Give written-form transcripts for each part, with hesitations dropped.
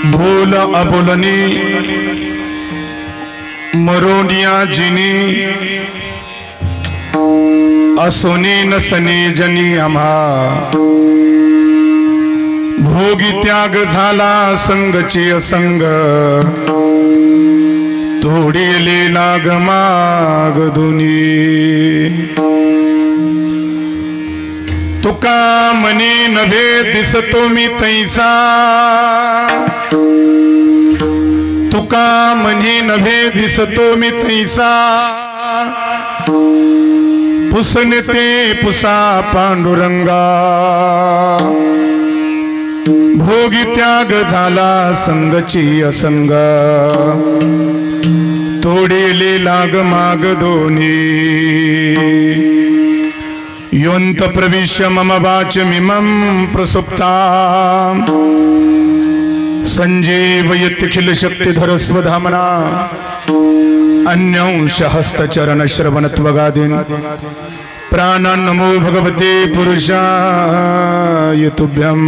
भूल अबोलनी मरोनिया जिनी असोनी नसनी जनी आम्हा भोगी त्याग झाला संगची असंग तोडीले लाग माग दुनी तुका मनी नभे दिसतो मी तैसा तुका मनी नभे दिसतो मी तैसा पुसने ते पुसा पांडुरंगा भोगी त्याग झाला संगची असंग तोडेले लाग माग दोन्ही योंत प्रविश्य मम वाचमिमं प्रसुप्ता संजीवयत्यखिल शक्तिधर स्वधामना अन्यांश हस्तचरण श्रवणत्वगादीन् प्राणान् नमो भगवते पुरुषाय तुभ्यम्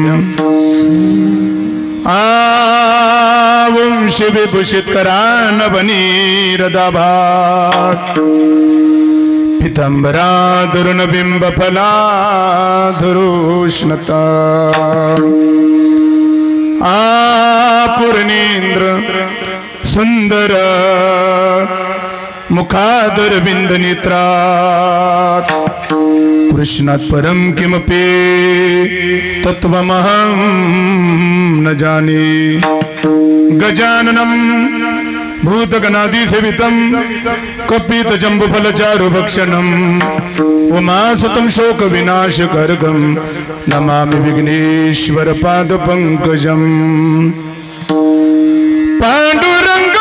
आवं शिविभूषितकरानवनीरदाभात् पीताम्बरा दुर्नबिम्बफलाधरोष्णता पूर्णेन्द्र सुंदर मुखादरविंद नेत्रात् कृष्णात् परं किमपि तत्त्वमहं न जाने गजाननं भूतगणाधिसेवितं कपितजम्बुफलचारुभक्षणम् उमासुतं शोकविनाशकर्गं नमामि विघ्नेश्वरपादपङ्कजम् पाण्डुरंग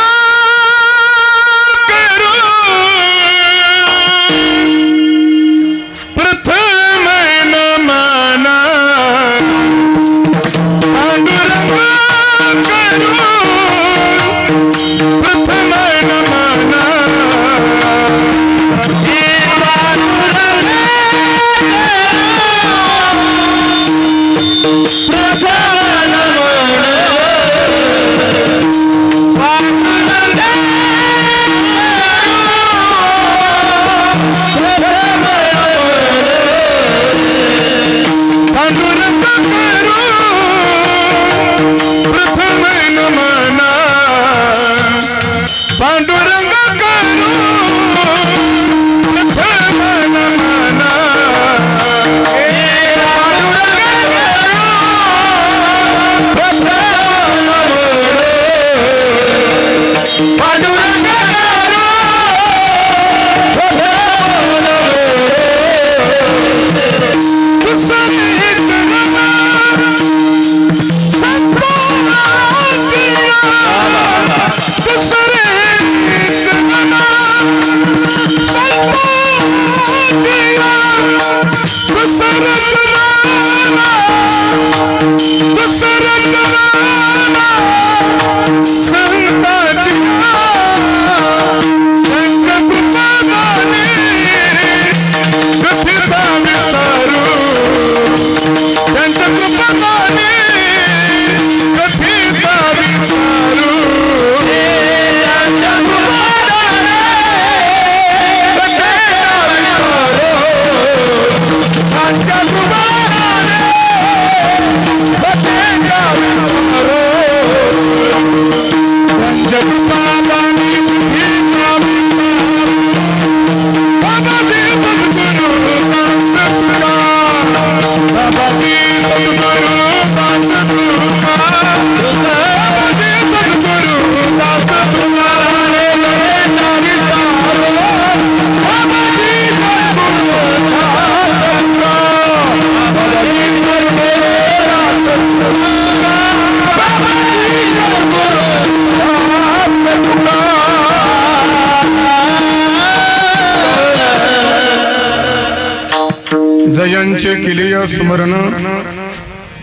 जयांचे किलिय स्मरण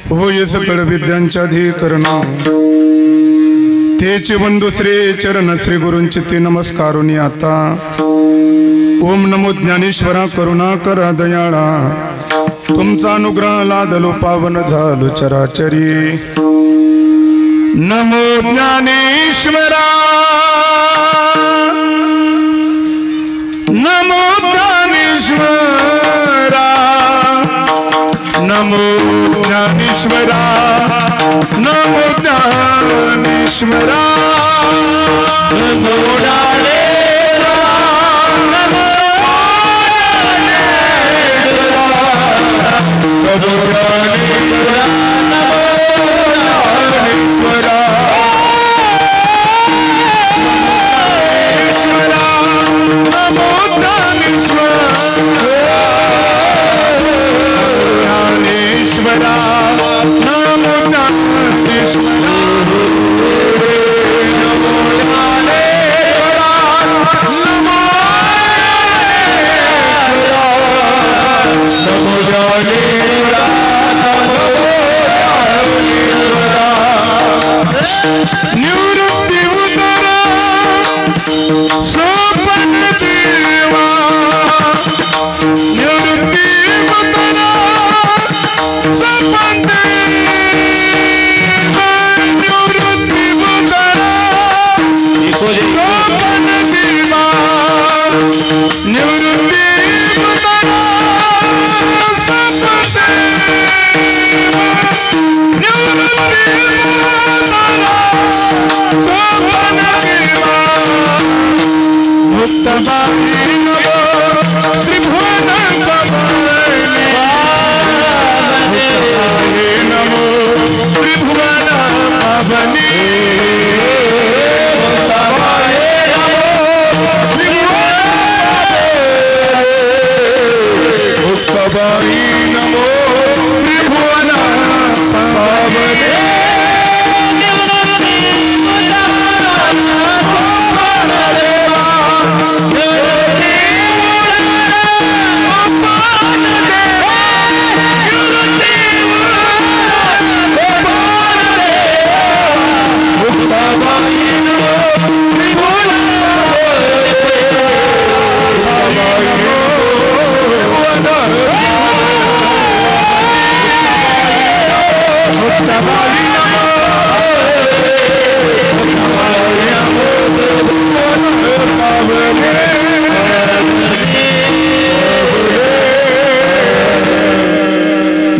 होय सकळ विद्यांच्या अधिकरण तेचे बंधु श्री चरण श्री गुरूंचे ते नमस्कारुनी आता ओम नमो ज्ञानेश्वरा करुणाकरा दयाळा तुमचा अनुग्रह लादलो पावन झालो चराचरी नमो ज्ञानेश्वरा नमो ज्ञानेश्वरा नमो ज्ञानेश्वरा नमो ज्ञानेश्वरा नमो ज्ञानेश्वरा नमो ज्ञानेश्वरा नमो ज्ञानेश्वरा नमो ज्ञानेश्वरा नमो ज्ञानेश्वरा निवृत्ति उतरा सोपन देवा निवृत्ति उतरा सोपन देवा निवृत्ति उतरा सोपन देवा निवृत्ति उतरा सोपन देवा निवृत्ति मुक्तबाई नमो त्रिभुवन पावनी नमो त्रिभुवन पावनी मुक्तबाई नमो त्रिभुवन पावनी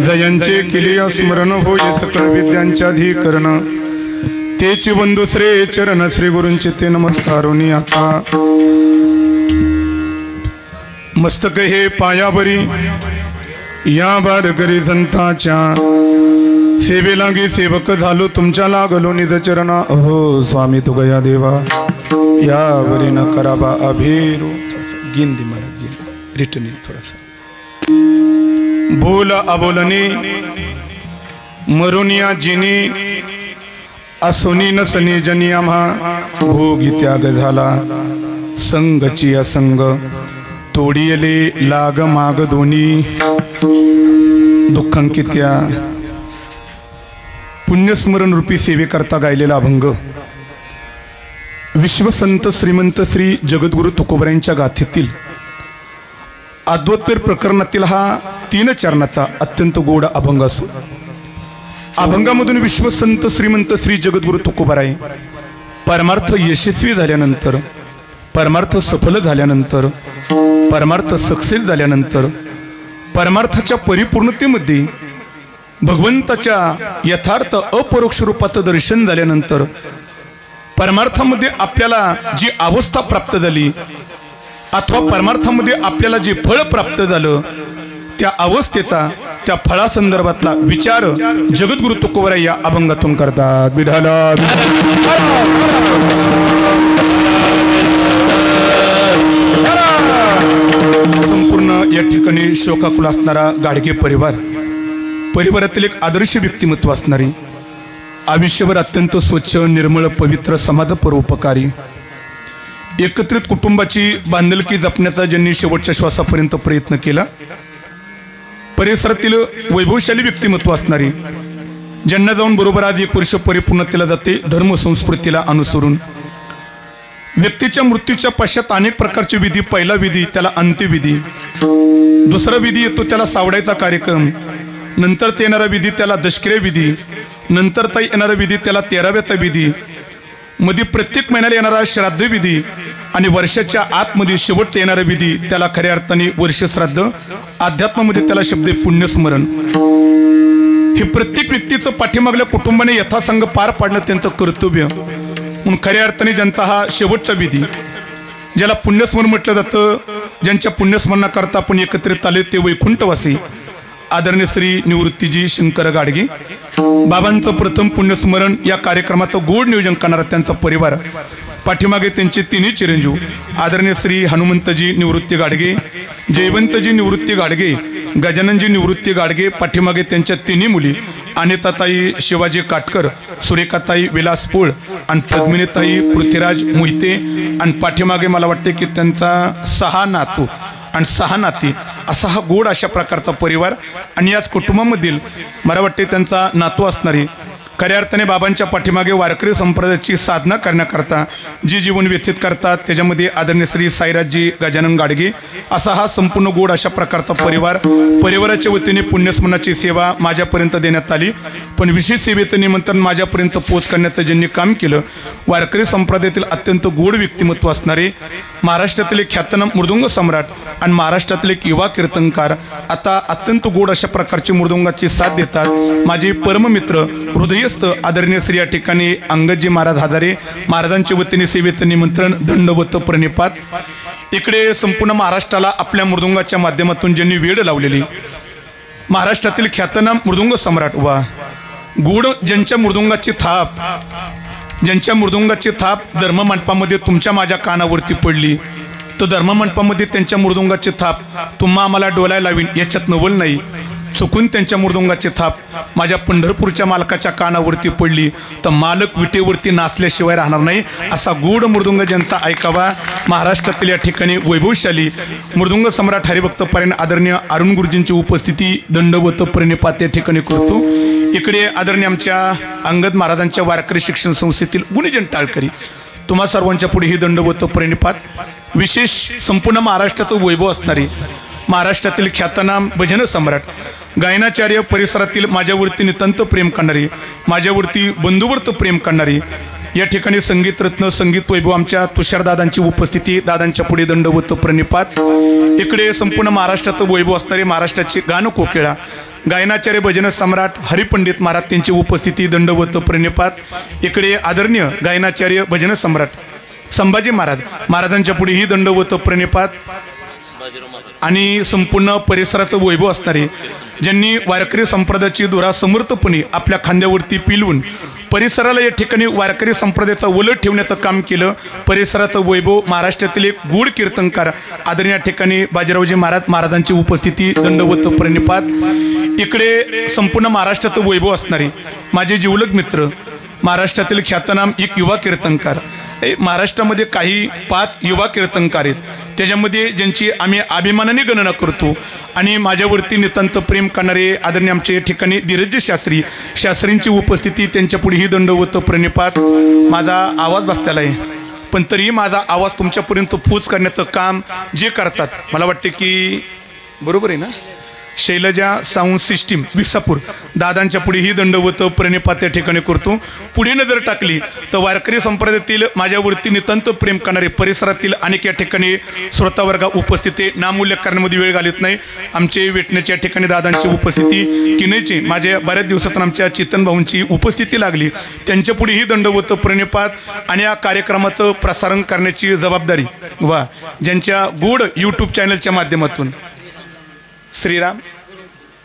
जयांचे केले स्मरण होय सकळ विद्यांचे अधिकरण तेची बंधू श्री चरण श्री गुरूंचे ते नमस्कारोनी आता मस्तक हे पायावरी या बारकरी संतांच्या सेवेलागी सेवक झालो तुमच्या लागलो निज चरणा हो स्वामी तू गया देवा यावरी न कराबा अभिरो गिन दे मला गिन रिटर्न थोडासा बोल अबोलनी मरुनिया जिनी असुनी नसनी जनी आम्हा भोगी त्याग झाला संगची असंग तोडियले लाग माग दोन्ही दुःखांकित्या पुण्यस्मरण रूपी सेवेकरता गायलेला अभंग विश्वसंत श्रीमंत श्री जगद्गुरु तुकोबरायांच्या गाथेतील अद्वैत प्रकरणातील हा 3 चरणाचा अत्यंत गोड अभंग असो अभंगामधून विश्वसंत श्रीमंत श्री जगद्गुरु तुकोबराय परमार्थ यशस्वी झाल्यानंतर परमार्थ सफल झाल्यानंतर परमार्थ सक्सेस झाल्यानंतर परमार्थाच्या परिपूर्णतेमध्ये भगवंताच्या यथार्थ अपरोक्ष रूपात दर्शन झाल्यानंतर परमार्थामध्ये आपल्याला जी अवस्था प्राप्त झाली अथवा परमार्थामध्ये आपल्याला जे फळ प्राप्त झालं त्या अवस्थेचा त्या फळासंदर्भातला विचार जगद्गुरु तुकोबराय या अभंगातून करतात विठाला संपूर्ण या ठिकाणी शोकाकुल असणारा गाडगे परिवारातील एक आदर्श व्यक्तिमत्व असणारी आयुष्यभर अत्यंत स्वच्छ निर्मळ पवित्र समाज परोपकारी एकत्रित कुटुंबाची बांधिलकी जपण्याचा ज्यांनी शेवटच्या श्वासापर्यंत प्रयत्न केला परिसरातील वैभवशाली व्यक्तिमत्व असणारी ज्यांना जाऊन बरोबर आज 1 वर्ष परिपूर्णतेला जाते धर्म संस्कृतीला अनुसरून व्यक्तीच्या मृत्यूच्या पश्चात अनेक प्रकारचे विधी पहिला विधी त्याला अंत्यविधी दुसरा विधी येतो त्याला सावडायचा कार्यक्रम नंतर येणारा विधी त्याला दशक्रिया विधी नंतर ताई येणारा विधी त्याला 13व्या विधी, मध्ये प्रत्येक महिन्याला येणारा श्राद्ध विधी आणि वर्षाच्या आतमध्ये शेवट येणारा विधी त्याला खऱ्या अर्थाने वर्ष श्राद्ध, अध्यात्मामध्ये त्याला शब्द पुण्यस्मरण. हे प्रत्येक व्यक्तीचं पाठीमागल्या कुटुंबाने यथासंग पार पाडणं त्यांचं कर्तव्य. म्हणून खऱ्या अर्थाने ज्यांचा हा शेवटचा विधी, ज्याला पुण्यस्मरण म्हटलं जातं, ज्यांच्या पुण्यस्मरणाकरता आपण एकत्रित आले ते वैकुंठवासी आदरणीय श्री निवृत्तीजी शंकर गाडगे बाबांचं प्रथम पुण्यस्मरण या कार्यक्रमाचं गोड नियोजन करणारा त्यांचा परिवार, पाठीमागे त्यांचे तिन्ही चिरंजीव आदरणीय श्री हनुमंतजी निवृत्ती गाडगे, जयवंतजी निवृत्ती गाडगे, गजाननजी निवृत्ती गाडगे, पाठीमागे त्यांच्या तिन्ही मुली अनिताताई शिवाजी काटकर, सुरेखाताई विलास पोळ आणि पद्मिनीताई पृथ्वीराज मोहिते, आणि पाठीमागे मला वाटते की त्यांचा 6 नातू आणि 6 नाती असा हा गोड अशा प्रकारचा परिवार. आणि याच कुटुंबामधील मला वाटते त्यांचा नातू असणारी खऱ्या अर्थाने बाबांच्या पाठीमागे वारकरी संप्रदायाची साधना करण्याकरता जी जीवन व्यतीत करतात त्याच्यामध्ये आदरणीय श्री साईराजजी गजानन गाडगे असा हा संपूर्ण गोड अशा प्रकारचा परिवाराच्या वतीने पुण्यस्मरणाची सेवा माझ्यापर्यंत देण्यात आली. पण विशेष सेवेचं निमंत्रण माझ्यापर्यंत पोच करण्याचं ज्यांनी काम केलं, वारकरी संप्रदायातील अत्यंत गोड व्यक्तिमत्व असणारे महाराष्ट्रातील एक ख्यातनाम मृदुंग सम्राट आणि महाराष्ट्रातील एक युवा कीर्तनकार, आता अत्यंत गोड अशा प्रकारची मृदुंगाची साथ देतात माझे परममित्र हृदयस्थ आदरणीय श्री या ठिकाणी अंगदजी महाराज हजारे महाराजांच्या वतीने सेवेचं निमंत्रण, दंडवत प्रणिपात. इकडे संपूर्ण महाराष्ट्राला आपल्या मृदुंगाच्या माध्यमातून ज्यांनी वेळ लावलेली महाराष्ट्रातील ख्यातनाम मृदुंग सम्राट वा गोड ज्यांच्या मृदुंगाची थाप धर्ममंडपामध्ये तुमच्या माझ्या कानावरती पडली, तर धर्ममंडपामध्ये त्यांच्या मृदुंगाची थाप तुम्हा आम्हाला डोलायला लावीन याच्यात नवल नाही. चुकून त्यांच्या मृदुंगाची थाप माझ्या पंढरपूरच्या मालकाच्या कानावरती पडली तर मालक विटेवरती नाचल्याशिवाय राहणार नाही. असा गोड मृदुंग ज्यांचा ऐकावा महाराष्ट्रातील या ठिकाणी वैभवशाली मृदुंग सम्राट हरिभक्त पारायण आदरणीय अरुण गुरुजींची उपस्थिती दंडवत प्रणिपात या ठिकाणी करतो. इकडे आदरणीय आमच्या अंगद महाराजांच्या वारकरी शिक्षण संस्थेतील गुणीजन टाळकरी तुम्हा सर्वांच्या पुढे ही दंडवत प्रणिपात. विशेष संपूर्ण महाराष्ट्राचं वैभव असणारे महाराष्ट्रातील ख्यातनाम भजन सम्राट गायनाचार्य परिसरातील माझ्यावरती नितांत प्रेम करणारे, माझ्यावरती बंधुवर्त प्रेम करणारे या ठिकाणी संगीत रत्न संगीत वैभव आमच्या तुषारदादांची उपस्थिती, दादांच्या पुढे दंडवत प्रणिपात. इकडे संपूर्ण महाराष्ट्राचं वैभव असणारे महाराष्ट्राचे गान कोकिळा गायनाचार्य भजन सम्राट हरिपंडित महाराज त्यांची उपस्थिती दंडवत प्रणिपात. इकडे आदरणीय गायनाचार्य भजन सम्राट संभाजी महाराजांच्या पुढे ही दंडवत प्रणिपात. आणि संपूर्ण परिसराचं वैभव असणारे ज्यांनी वारकरी संप्रदायाची धुरा समर्थपणे आपल्या खांद्यावरती पिलवून परिसराला या ठिकाणी वारकरी संप्रदायाचा उलट ठेवण्याचं काम केलं. परिसराचं वैभव महाराष्ट्रातील एक गोड कीर्तनकार आदरणीय या ठिकाणी बाजीरावजी महाराजांची उपस्थिती दंडवत प्रणिपात. इकडे संपूर्ण महाराष्ट्राचं वैभव असणारे माझे जिवलग मित्र महाराष्ट्रातील ख्यातनाम एक युवा कीर्तनकार. महाराष्ट्रामध्ये काही 5 युवा कीर्तनकार आहेत, त्याच्यामध्ये ज्यांची आम्ही अभिमानाने गणना करतो आणि माझ्यावरती नितांत प्रेम करणारे आदरणीय आमच्या या ठिकाणी धीरज शास्त्रींची उपस्थिती, त्यांच्या पुढे ही दंडवत प्रणिपात. माझा आवाज बसलेला आहे पण तरीही माझा आवाज तुमच्यापर्यंत पोच करण्याचं काम जे करतात मला वाटते की बरोबर आहे ना, शैलजा साऊंड सिस्टीम विसापूर दादांच्या पुढे ही दंडवत प्रणिपात या ठिकाणी करतो. पुढे नजर टाकली तर वारकरी संप्रदायातील माझ्यावरती नितांत प्रेम करणारे परिसरातील अनेक या ठिकाणी श्रोतावर्ग उपस्थिती नामोल्लेख करण्यामध्ये वेळ घालत नाही. आमचे वेटण्याच्या या ठिकाणी दादांची उपस्थिती, किनेचे माझ्या बऱ्याच दिवसातून आमच्या चेतन भाऊंची उपस्थिती लागली, त्यांच्या पुढे ही दंडवत प्रणिपात. आणि या कार्यक्रमाचं प्रसारण करण्याची जबाबदारी वा ज्यांच्या गोड यूट्यूब चॅनलच्या माध्यमातून श्रीराम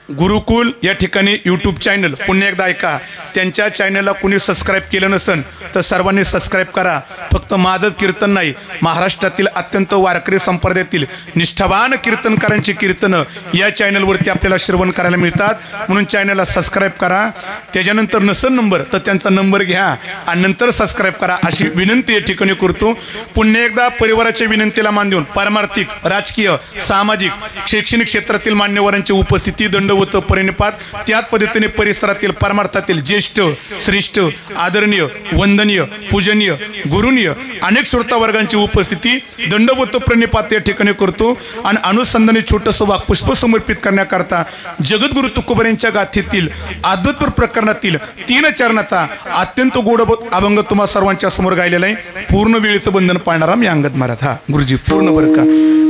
गुरुकुल या ठिकाणी यूट्यूब चॅनल पुन्हा एकदा ऐका, त्यांच्या चॅनलला कुणी सबस्क्राईब केलं नसेल तर सर्वांनी सबस्क्राईब करा. फक्त माझंच कीर्तन नाही, महाराष्ट्रातील अत्यंत वारकरी संप्रदायातील निष्ठावान कीर्तनकारांची कीर्तनं या चॅनलवरती आपल्याला श्रवण करायला मिळतात. म्हणून चॅनलला सबस्क्राईब करा. त्याच्यानंतर नसेल नंबर तर त्यांचा नंबर घ्या आणि नंतर सबस्क्राईब करा अशी विनंती या ठिकाणी करतो. पुन्हा एकदा परिवाराच्या विनंतीला मान देऊन पारमार्थिक राजकीय सामाजिक शैक्षणिक क्षेत्रातील मान्यवरांची उपस्थिती दंड दंडवत परिनिपात, त्याच पद्धतीने परिसरातील परमार्थातील ज्येष्ठ श्रेष्ठ आदरणीय वंदनीय पूजनीय गुरुनीय अनेक श्रोता वर्गांची उपस्थिती दंडवत प्रणिपात या ठिकाणी करतो आणि अनुसंधानी छोटंसं वाक्पुष्प समर्पित करण्याकरता जगद्गुरु तुकोबा यांच्या गाथेतील अद्भुत प्रकरणातील 3 चरणाचा अत्यंत गोड अभंग तुम्हा सर्वांच्या समोर गायलेला आहे. पूर्ण वेळेचं बंधन पाळणारा मी अंगद महाराज. हा गुरुजी पूर्ण बरं का.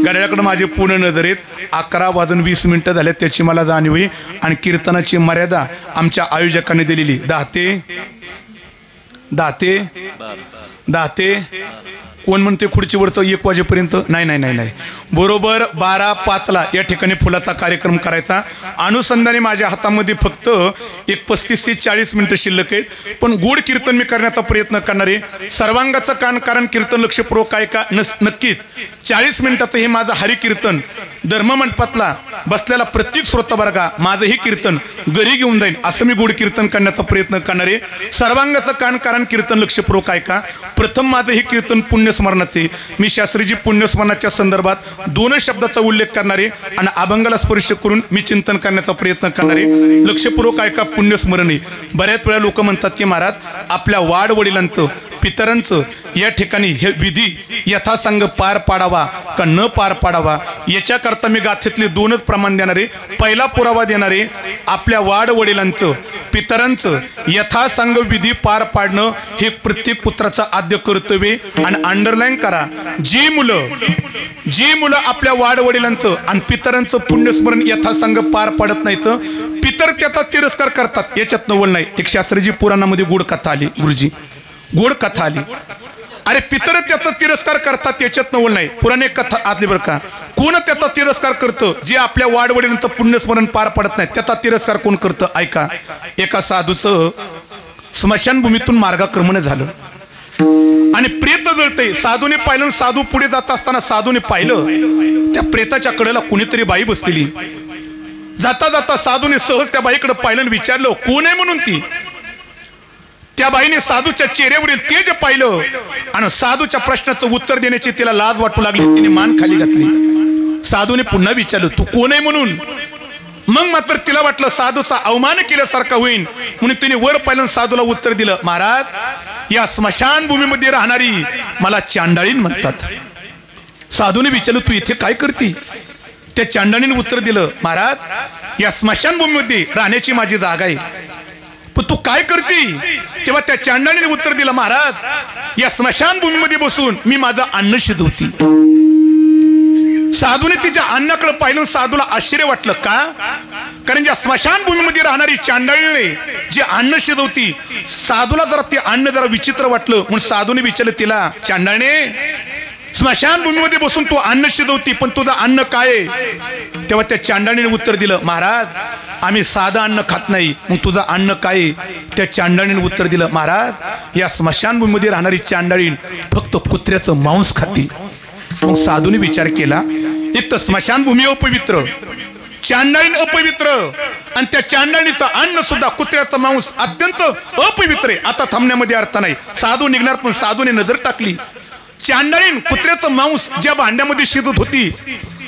गाड्याकडे माझे पूर्ण नजर आहेत. 11:20 झाले त्याची मला जाणीव आहे. आणि कीर्तनाची मर्यादा आमच्या आयोजकांनी दिलेली 10 कोण म्हणते खुर्चीवरचं 1 वाजेपर्यंत. नाही बरोबर 12:05 या ठिकाणी फुलाचा कार्यक्रम करायचा. अनुसंधाने माझ्या हातामध्ये फक्त 35 ते 40 मिनिटं शिल्लक आहेत. पण गोड कीर्तन मी करण्याचा प्रयत्न करणार आहे. सर्वांगाचं कान कारण कीर्तन लक्षपूर्वक आहे का नक्कीच 40 मिनिटाचं हे माझं हरिकीर्तन धर्ममंडपातला बसलेला प्रत्येक श्रोता वर्गा माझं हे कीर्तन घरी घेऊन जाईल असं मी गोड कीर्तन करण्याचा प्रयत्न करणार आहे. सर्वांगाचं कान कारण कीर्तन लक्षपूर्वक आहे का. प्रथम माझं हे कीर्तन पुण्यस्मरणाचे. मी शास्त्रीजी पुण्यस्मरणाच्या संदर्भात 2 शब्दाचा उल्लेख करणार आहे आणि अभंगाला स्पर्श करून मी चिंतन करण्याचा प्रयत्न करणार आहे. लक्षपूर्वक आहे का पुण्यस्मरण आहे. बऱ्याच वेळा लोक म्हणतात की महाराज आपल्या वाडवडिलांचं पितरांचं या ठिकाणी हे विधी यथासंग पार पाडावा का न पार पाडावा याच्याकरता मी गाथेतले 2च प्रमाण देणारे. पहिला पुरावा देणारे आपल्या वाडवडिलांचं पितरांचं यथासंग विधी पार पाडणं हे प्रत्येक पुत्राचं आद्य कर्तव्य. आणि अंडरलाईन करा जी मुलं आपल्या वाडवडिलांचं आणि पितरांचं पुण्यस्मरण यथासंग पार पाडत नाहीत पितर त्याचा तिरस्कार करतात याच्यात नवल नाही. एक शास्त्रीजी पुराणामध्ये गोड कथा आली. गुरुजी गोड कथा आली. अरे पितर त्याचा तिरस्कार करतात याच्यात नवल नाही. पुराणे कथा आदली बरं का. कोण त्याचा तिरस्कार करतं जे आपल्या वाडवडिलांचं पुण्यस्मरण पार पडत नाही त्याचा तिरस्कार कोण करतं. ऐका. एका साधूचं स्मशानभूमीतून मार्गक्रमण झालं आणि प्रेत जळतंय. साधूने पाहिलं. साधू पुढे जात असताना साधूने पाहिलं त्या प्रेताच्या कडेला कुणीतरी बाई बसलेली. जाता जाता साधूने सहज त्या बाईकडे पाहिलं आणि विचारलं कोण आहे म्हणून. ती त्या बाईने साधूच्या चेहऱ्यावरील तेज पाहिलं आणि साधूच्या प्रश्नाचं उत्तर देण्याची तिला लाज वाटू लागली. तिने मान खाली घातली. साधूने पुन्हा विचारलं तू कोण आहे म्हणून. मग मात्र तिला वाटलं साधूचा अवमान केल्यासारखा होईल म्हणून तिने वर पाहिलं. साधूला उत्तर दिलं महाराज या स्मशानभूमीमध्ये राहणारी मला चांडाळीन म्हणतात. साधूने विचारलं तू इथे काय करते. त्या चांडाळीने उत्तर दिलं महाराज या स्मशानभूमीमध्ये राहण्याची माझी जागा आहे पण तू काय करते. तेव्हा त्या चांडाळीने उत्तर दिलं महाराज या स्मशानभूमीमध्ये बसून मी माझं अन्न शिजवती. साधूने तिच्या अन्नाकडे पाहिलं. साधूला आश्चर्य वाटलं का कारण ज्या स्मशानभूमीमध्ये राहणारी चांडाळीने जे अन्न शिजवती साधूला जरा ते अन्न जरा विचित्र वाटलं म्हणून साधूने विचारलं तिला चांडाळीने स्मशानभूमीमध्ये बसून तू अन्न शिजवती पण तुझं अन्न काय. तेव्हा त्या चांडाळीने उत्तर दिलं महाराज आम्ही साधं अन्न खात नाही मग तुझं अन्न काय. त्या चांडाळीने उत्तर दिलं महाराज या स्मशानभूमीमध्ये राहणारी चांडाळीन फक्त कुत्र्याचं मांस खाती. मग साधूने विचार केला एक तर स्मशानभूमी अपवित्र चांडाळीन अपवित्र आणि त्या चांडाळीचं अन्न सुद्धा कुत्र्याचं मांस अत्यंत अपवित्र आहे. आता थांबण्यामध्ये अर्थ नाही. साधू निघणार पण साधूने नजर टाकली. चांडाळीन कुत्र्याचं मांस ज्या भांड्यामध्ये शिजत होती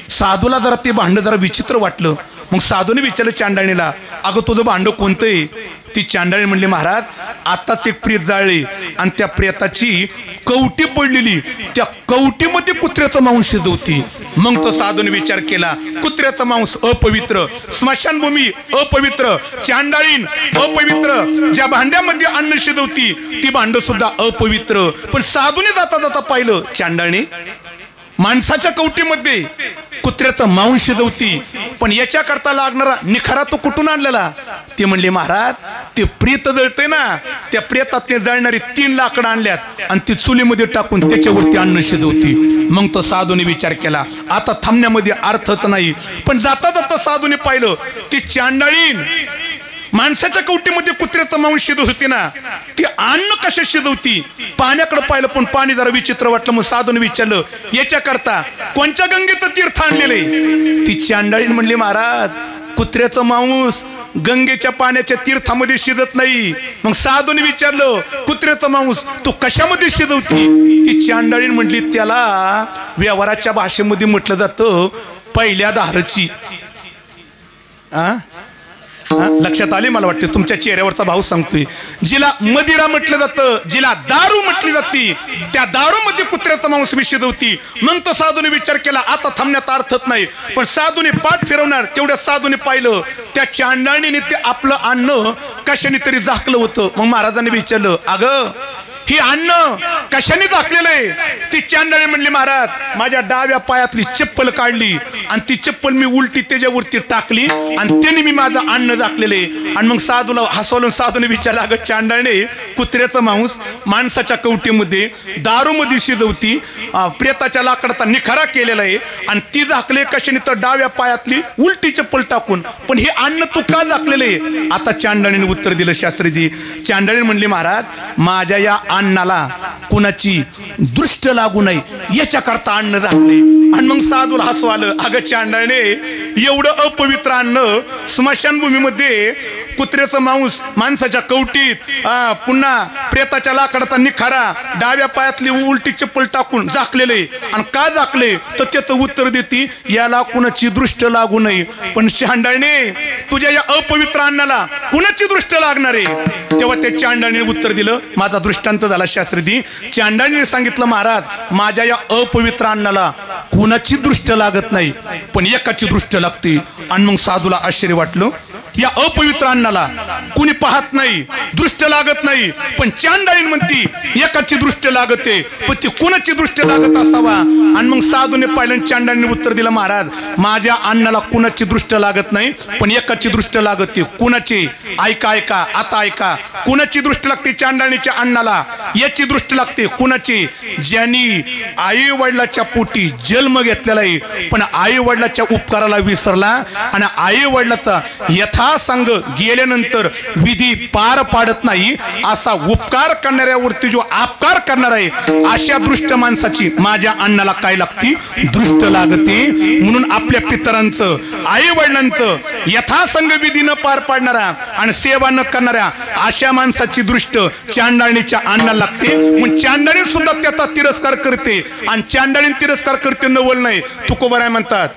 साधूला जरा ते भांड जरा विचित्र वाटलं. मग साधूने विचारलं चांडाळीला अगं तुझं भांड कोणतं आहे. ती चांडाळी म्हणली महाराज आताच एक प्रेत जाळले आणि त्या प्रेताची कवटी पडलेली त्या कवटीमध्ये कुत्र्याचं मांस शिजवती. मग तो साधूने विचार केला कुत्र्याचं मांस अपवित्र स्मशानभूमी अपवित्र चांडाळीन अपवित्र ज्या भांड्यामध्ये अन्न शिजवती ती भांड सुद्धा अपवित्र. पण साधूने जाता जाता पाहिलं चांडाळी माणसाच्या कवटीमध्ये कुत्र्याचं मांस शिजवती पण याच्याकरता लागणारा निखारा तो कुठून आणलेला. ते म्हणले महाराज ते प्रेत जळते ना त्या प्रेतात जळणारी 3 लाकडं आणल्यात आणि ती चुलीमध्ये टाकून त्याच्यावरती अन्न शिजवती. मग तो साधूने विचार केला आता थांबण्यामध्ये अर्थच नाही. पण जाता जाता साधूने पाहिलं ती चांडाळीन माणसाच्या कवटीमध्ये कुत्र्याचं मांस शिजवत होती ना ती अन्न कशा शिजवती. पाण्याकडे पाहिलं पण पाणी जरा विचित्र वाटलं. मग साधूने विचारलं याच्याकरता कोणत्या गंगेचं तीर्थ आणलेले. ती चांडाळीन म्हणली महाराज कुत्र्याचं मांस गंगेच्या पाण्याच्या तीर्थामध्ये शिजत नाही. मग साधूने विचारलं कुत्र्याचं मांस तू कशामध्ये शिजवती. ती चांडाळीन म्हटली त्याला व्यवहाराच्या भाषेमध्ये म्हटलं जातं पहिल्या धारची लक्षात आले मला वाटते तुमच्या चेहऱ्यावरचा भाव सांगतोय. जिला मदिरा म्हटलं जातं, जिला दारू म्हटली जाते, त्या दारूमध्ये कुत्र्याचं मांस मी शिजवती. मग तर साधूने विचार केला आता थांबण्यात अर्थच नाही. पण साधूने पाठ फिरवणार तेवढ्या साधूने पाहिलं त्या चांडाळीने ते आपलं अन्न कशाने तरी झाकलं होतं. मग महाराजांनी विचारलं अगं ही अन्न कशाने झाकलेलं आहे? ती चांडाळी म्हणली महाराज माझ्या डाव्या पायातली चप्पल काढली आणि ती चप्पल मी उलटी त्याच्यावरती टाकली आणि त्याने मी माझं अन्न झाकलेले. आणि मग साधूला हसवलं. साधूने विचारलं अगं चांडाळीने कुत्र्याचं मांस माणसाच्या कवटीमध्ये दारूमध्ये शिजवती, प्रेताच्या लाकडाचा निखारा केलेला आहे आणि ती झाकले कशाने तर डाव्या पायातली उलटी चप्पल टाकून. पण हे अन्न तू का झाकलेलं आहे? आता चांडाळीने उत्तर दिलं शास्त्रीजी. चांडाळी म्हणली महाराज माझ्या या अन्नाला कुणाची दृष्ट लागू नये याच्याकरता अन्न झाकले. आणि मग साधूला हसू आलं. अगं चांडाळीने एवढं अपवित्र अन्न स्मशानभूमीमध्ये कुत्र्याचं मांस माणसाच्या कवटीत, पुन्हा प्रेताच्या लाकडाचा निखारा, डाव्या पायातली उलटी चप्पल टाकून झाकलेले. आणि का झाकले तर त्याचं उत्तर देती याला कुणाची दृष्ट लागू नये. पण चांडाळीने तुझ्या या अपवित्र अन्नाला कुणाची दृष्ट लागणार आहे? तेव्हा त्या चांडाळीने उत्तर दिलं. माझा दृष्टांत झाला शास्त्रीजी. चांडाळीने सांगितलं महाराज माझ्या या अपवित्र अन्नाला कुणाची दृष्ट लागत नाही पण एकाची दृष्ट लागते. आणि मग साधूला आश्चर्य वाटलं. या अपवित्र अन्नाला कुणी पाहत नाही, दृष्ट लागत नाही, पण चांडाळीन म्हणती एकाची दृष्ट लागते पण ती कुणाची दृष्ट लागत असावा. आणि मग साधूने पाहिलं. चांडाळीने उत्तर दिलं महाराज माझ्या अन्नाला कुणाची दृष्ट लागत नाही पण एकाची दृष्ट लागते. कुणाची? ऐका ऐका आता ऐका. कुणाची दृष्ट लागते चांडाळीच्या अन्नाला? याची दृष्ट लागते. कुणाची? ज्यांनी आई वडिलाच्या पोटी जन्म घेतलेला आहे पण आई वडिलाच्या उपकाराला विसरला आणि आई वडिलाचा यथासंग गेल्यानंतर विधी पार पाडत नाही असा उपकार करणाऱ्यावरती जो अपकार करणार आहे अशा दृष्ट माणसाची माझ्या अन्नाला काय लागते? दृष्ट लागते. म्हणून आपल्या पितरांचं आई वडिलांचं यथासंग विधी न पार पाडणारा आणि सेवा न करणाऱ्या अशा माणसाची दृष्ट चांडाळीच्या अन्नाला लागते. मग चांडाळी सुद्धा त्याचा तिरस्कार करते आणि चांडाळी तिरस्कार करते नवल नाही. तुकोबाराय म्हणतात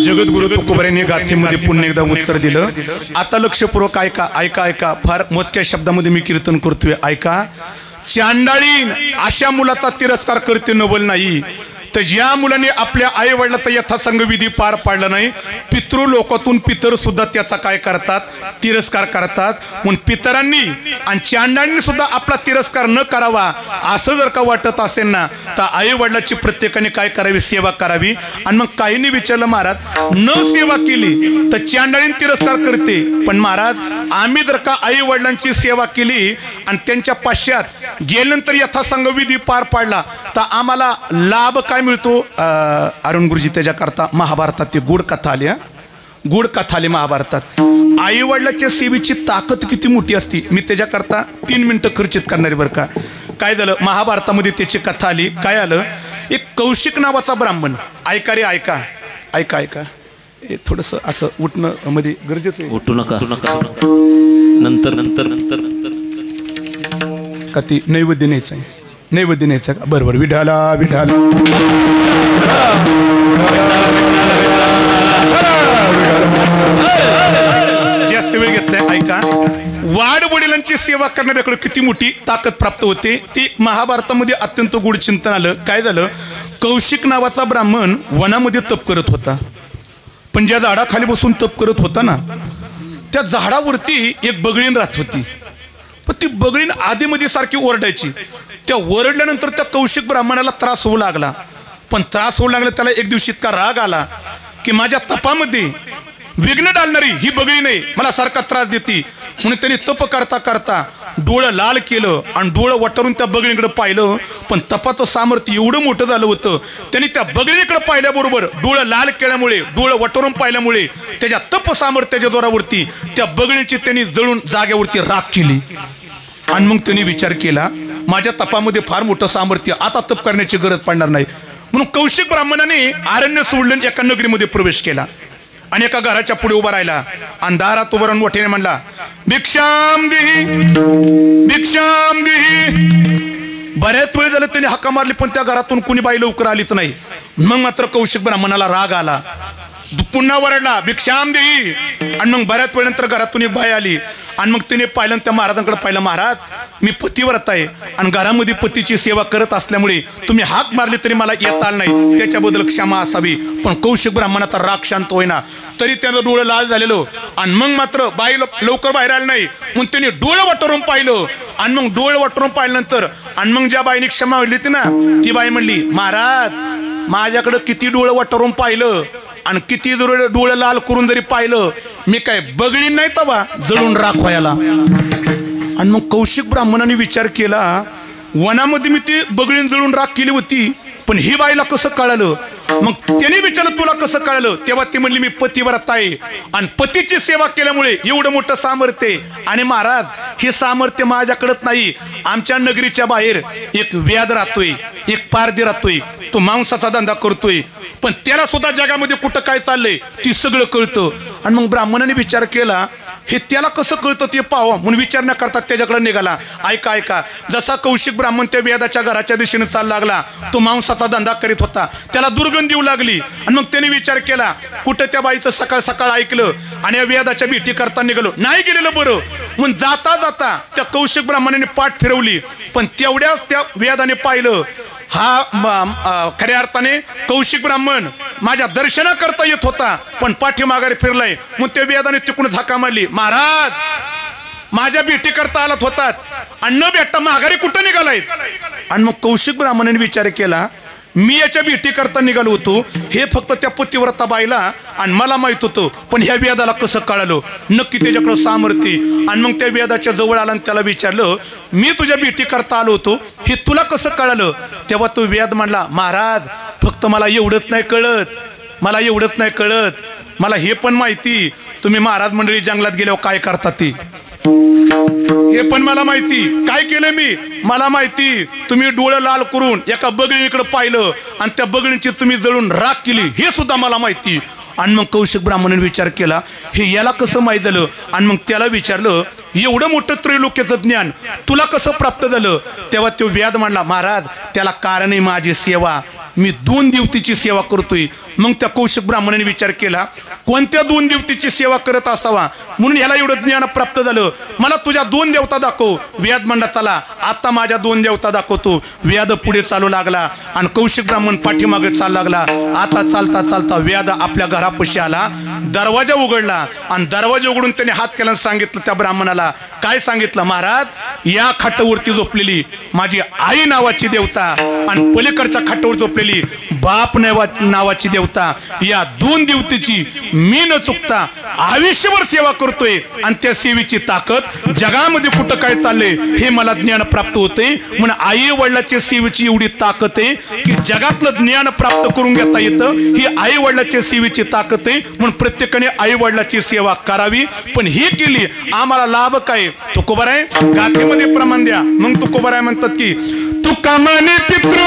जगद्गुरु तुकोबारायांनी गाथेमध्ये पुन्हा एकदा उत्तर दिलं. आता लक्षपूर्वक ऐका ऐका ऐका. फार मोजक्या शब्दामध्ये मी कीर्तन करतोय. ऐका. चांडाळीन अशा मुलाचा तिरस्कार करते नवल नाही तर ज्या मुलाने आपल्या आई वडिलाचा यथासंग विधी पार पाडला नाही पितृ लोकातून पितर सुद्धा त्याचा काय करतात? तिरस्कार करतात. म्हणून पितरांनी आणि चांडाळींनी सुद्धा आपला तिरस्कार न करावा असं जर का वाटत असेल ना तर आई वडिलाची प्रत्येकाने काय करावी? सेवा करावी. आणि मग काहींनी विचारलं महाराज न सेवा केली तर चांडाळीन तिरस्कार करते पण महाराज आम्ही जर का आई वडिलांची सेवा केली आणि त्यांच्या पश्चात गेल्यानंतर यथासंग विधी पार पाडला तर आम्हाला लाभ काय मिळतो? अरुण गुरुजी त्याच्याकरता महाभारतात ती गुड कथा आली. गुड कथा आली महाभारतात. आई वडिलाच्या सेवेची ताकद किती मोठी असती मी त्याच्याकरता 3 मिनिटं खर्चित करणारी बरं का. काय झालं, महाभारतामध्ये त्याची कथा आली. काय आलं, एक कौशिक नावाचा ब्राह्मण, ऐका रे ऐका ऐका ऐका, हे थोडंसं असं उठणं मध्ये गरजेचं आहे. उठू नका नंतर नंतर नंतर नंतर का ती नैवेद्य न्यायचं आहे, नैवेद्य न्यायचं का? बरोबर, विढाला विढाला जास्त वेळ घेत नाही. ऐका, वाढ वडिलांची सेवा करणाऱ्याकडे किती मोठी ताकद प्राप्त होते. ती महाभारतामध्ये अत्यंत गूढ चिंतन आलं. काय झालं, कौशिक नावाचा ब्राह्मण वनामध्ये तप करत होता. पण ज्या झाडाखाली बसून तप करत होता ना, त्या झाडावरती एक बगळीण राहत होती. पण ती बगळीण आधीमध्ये सारखी ओरडायची. त्या ओरडल्यानंतर त्या कौशिक ब्राह्मणाला त्रास होऊ लागला. पण त्रास होऊ लागला, त्याला एक दिवशी इतका राग आला की माझ्या तपामध्ये विघ्न डालणारी ही बगळी नाही, मला सारखा त्रास देते. म्हणून त्यांनी तप करता करता डोळं लाल केलं आणि डोळं वटारून त्या बगळीकडे पाहिलं. पण तपाचं सामर्थ्य एवढं मोठं झालं होतं, त्यांनी त्या बगळीकडे पाहिल्याबरोबर डोळं लाल केल्यामुळे, डोळं वटारून पाहिल्यामुळे त्याच्या तप सामर्थ्याच्या जोरावरती त्या बगळीची त्यांनी जळून जागेवरती राख केली. आणि मग त्यांनी विचार केला, माझ्या तपामध्ये फार मोठं सामर्थ्य, आता तप करण्याची गरज पडणार नाही. म्हणून कौशिक ब्राह्मणाने अरण्य सोडलं, एका नगरीमध्ये प्रवेश केला आणि एका घराच्या पुढे उभा राहिला. अंधारात उभा राहून मोठ्याने म्हणला, भिक्षाम देही भिक्षाम देही. बऱ्याच वेळ झालं त्यांनी हाका मारली, पण त्या घरातून कुणी बाई लवकर आलीच नाही. मग मात्र कौशिक ब्राह्मणाला राग आला, पुन्हा वरडला, भिक्षाम देही. आणि मग बऱ्याच वेळेनंतर घरातून एक बाई आली. आणि मग तिने पाहिलं, त्या महाराजांकडे पाहिलं, महाराज मी पतिव्रत आहे आणि घरामध्ये पतीची सेवा करत असल्यामुळे तुम्ही हाक मारली तरी मला येता आलं नाही, त्याच्याबद्दल क्षमा असावी. पण कौशिक ब्राह्मणाचा राग शांत होईना, तरी त्याचं डोळं लाल झालेलं. आणि मग मात्र बाई लवकर बाहेर आलं नाही, म्हणून त्यांनी डोळं वाटरून पाहिलं. आणि मग डोळं वाटरून पाहिल्यानंतर आणि मग ज्या बाईने क्षमा मागितली होती ना, ती बाई म्हणली, महाराज माझ्याकडे किती डोळं वाटरून पाहिलं आणि किती डोळं लाल करून जरी पाहिलं, मी काय बगळी नाही तवा जळून राख व्हायला. आणि मग कौशिक ब्राह्मणाने विचार केला, वनामध्ये मी ती बगळीन जळून राख केली होती, पण ही बाईला कसं कळालं? मग त्याने विचारलं, तुला कसं कळालं? तेव्हा ती म्हणली, मी पतिव्रत आहे आणि पतीची सेवा केल्यामुळे एवढं मोठं सामर्थ्य. आणि महाराज हे सामर्थ्य माझ्याकडेच नाही, आमच्या नगरीच्या बाहेर एक व्याध राहतोय, एक पारधी राहतोय, तो मांसाचा धंदा करतोय, पण त्याला सुद्धा जगामध्ये कुठं काय चाललंय ती सगळं कळतं. आणि मग ब्राह्मणाने विचार केला, हे त्याला कसं कळतं ते पाहावं, म्हणून विचार न करता त्याच्याकडे निघाला. ऐका ऐका, जसा कौशिक ब्राह्मण त्या वेदाच्या घराच्या दिशेने चालला लागला, तो मांसाचा धंदा करीत होता, त्याला दुर्गंधी येऊ लागली. आणि मग त्याने विचार केला, कुठं त्या बाईचं सकाळ सकाळ ऐकलं आणि या वेदाच्या भेटी करता निघालो, नाही गेलेलं बरं. म्हणून जाता जाता त्या कौशिक ब्राह्मणाने पाठ फिरवली, पण तेवढ्याच त्या वेदाने पाहिलं, हा खऱ्या अर्थाने कौशिक ब्राह्मण माझ्या दर्शना करता येत होता, पण पाठीमाघारी फिरलाय. मग त्या वेदाने तिकडून हाका मारली, महाराज माझ्या भेटी करता आलात होतात आणि न भेटता माघारी कुठं निघालायत? आणि मग कौशिक ब्राह्मणाने विचार केला, मी याच्या भेटी करता निघालो होतो, हे फक्त त्या पतिव्रता बाईला आणि मला माहित होतं, पण ह्या वेदाला कसं कळालं? नक्की त्याच्याकडं सामर्थ्य. आणि मग त्या वेदाच्या जवळ आला आणि त्याला विचारलं, मी तुझ्या भेटी करता आलो होतो, हे तुला कसं कळालं? तेव्हा तो वेद म्हणला, महाराज फक्त मला एवढंच नाही कळत, मला एवढंच नाही कळत, मला हे पण माहिती तुम्ही महाराज मंडळी जंगलात गेल्यावर काय करतात ते, हे पण मला माहिती. काय केलं मी? मला माहिती तुम्ही डोळं लाल करून एका बगळीकडे पाहिलं आणि त्या बगळीची तुम्ही जळून राख केली, हे सुद्धा मला माहिती. आणि मग कौशिक ब्राह्मणाने विचार केला, हे याला कसं माहीत झालं? आणि मग त्याला विचारलं, एवढं मोठं त्रैलोक्याचं ज्ञान तुला कसं प्राप्त झालं? तेव्हा तो व्याध म्हणला, महाराज त्याला कारण आहे माझी सेवा, मी 2 देवतेची सेवा करतोय. मग त्या कौशिक ब्राह्मणाने विचार केला, कोणत्या 2 देवतेची सेवा करत असावा म्हणून ह्याला एवढं ज्ञान प्राप्त झालं? मला तुझ्या 2 देवता दाखव. व्याध म्हणला, चला आता माझ्या 2 देवता दाखवतो. व्याध पुढे चालू लागला आणि कौशिक ब्राह्मण पाठीमागे चालू लागला. आता चालता चालता व्याध आपल्या घरापाशी आला, दरवाजा उघडला आणि दरवाजा उघडून त्याने हात केला, सांगितलं त्या ब्राह्मणाला. काय सांगितलं? महाराज या खाटावरती झोपलेली माझी आई नावाची देवता आणि पलीकडच्या खाटावर झोपलेली बाप नावाची देवता, या 2 देवतेची मी न चुकता आयुष्यभर सेवा करतोय आणि त्या सेवेची ताकद जगामध्ये कुठं काय चाललंय हे मला ज्ञान प्राप्त होते. म्हणून आई वडिलाच्या सेवेची एवढी ताकद आहे की जगातलं ज्ञान प्राप्त करून घेता येतं. ही आई वडिलाच्या सेवेची ताकद आहे. म्हणून प्रत्येकाने आई वडिलाची सेवा करावी. पण ही केली आम्हाला लाभ काय? तुकोबाराय गाथेमध्ये प्रमाण द्या. मग तुकोबाराय म्हणतात की तुका म्हणे पितृ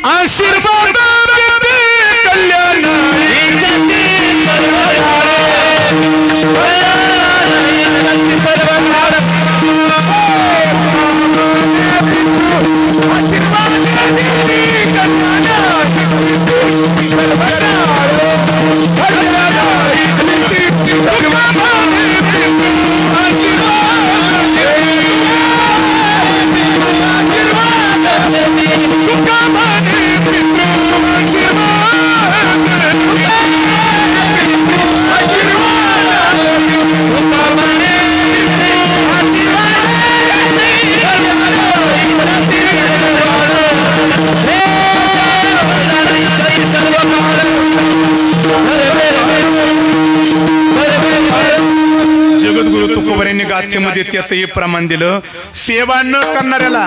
आशीर्वाद कल्याण जगद्गुरु तुकोबारायांनी गाथेमध्ये त्यातही प्रमाण दिलं. सेवा न करणाऱ्याला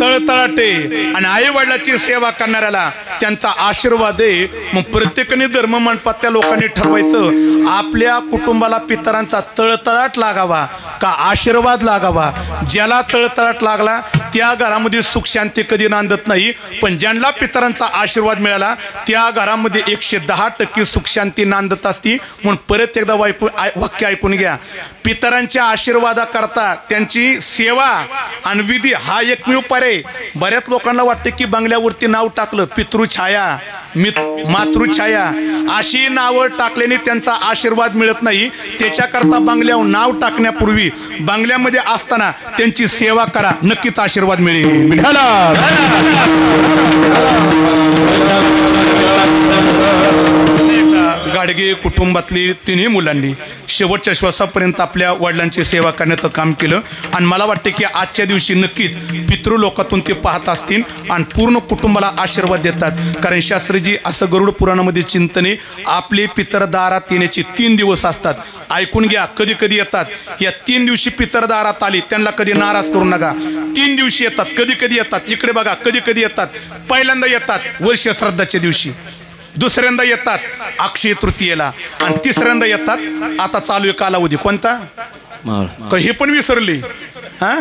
तळतळाटे आणि आई वडिलाची सेवा करणाऱ्याला त्यांचा आशीर्वाद आहे. मग प्रत्येकाने धर्म मंडपातल्या लोकांनी ठरवायचं आपल्या कुटुंबाला पितरांचा तळतळाट लागावा का आशीर्वाद लागावा. ज्याला तळतळाट लागला त्या घरामध्ये सुख शांती कधी नांदत नाही. पण ज्यांना पितरांचा आशीर्वाद मिळाला त्या घरामध्ये 110% सुख शांती नांदत असती. म्हणून परत एकदा वाक्य ऐकून घ्या. पितरांच्या आशीर्वादाकरता त्यांची सेवा आणि विधी हा एकमेव पर्याय. बऱ्याच लोकांना वाटते की बंगल्यावरती नाव टाकलं पितृछाया मातृछाया अशी नावं टाकल्याने त्यांचा आशीर्वाद मिळत नाही. त्याच्याकरता बंगल्यावर नाव टाकण्यापूर्वी बंगल्यामध्ये असताना त्यांची सेवा करा, नक्कीच आशीर्वाद मिळेल. गाडगे कुटुंबातली तिन्ही मुलांनी शेवटच्या श्वासापर्यंत आपल्या वडिलांची सेवा करण्याचं काम केलं. आणि मला वाटते की आजच्या दिवशी नक्कीच पितृलोकातून ते पाहत असतील आणि पूर्ण कुटुंबाला आशीर्वाद देतात. कारण शास्त्रीजी असं गरुड पुराणामध्ये चिंतने आपले पितर दारात येण्याचे 3 दिवस असतात. ऐकून घ्या. कधी कधी येतात. या 3 दिवशी पितर दारात आली त्यांना कधी नाराज करू नका. 3 दिवशी येतात. कधी कधी येतात. इकडे बघा. कधी कधी येतात. पहिल्यांदा येतात वर्ष श्राद्धाच्या दिवशी, दुसऱ्यांदा येतात अक्षय तृतीयेला आणि तिसऱ्यांदा येतात आता चालू आहे कालावधी कोणता हे पण विसरले. हा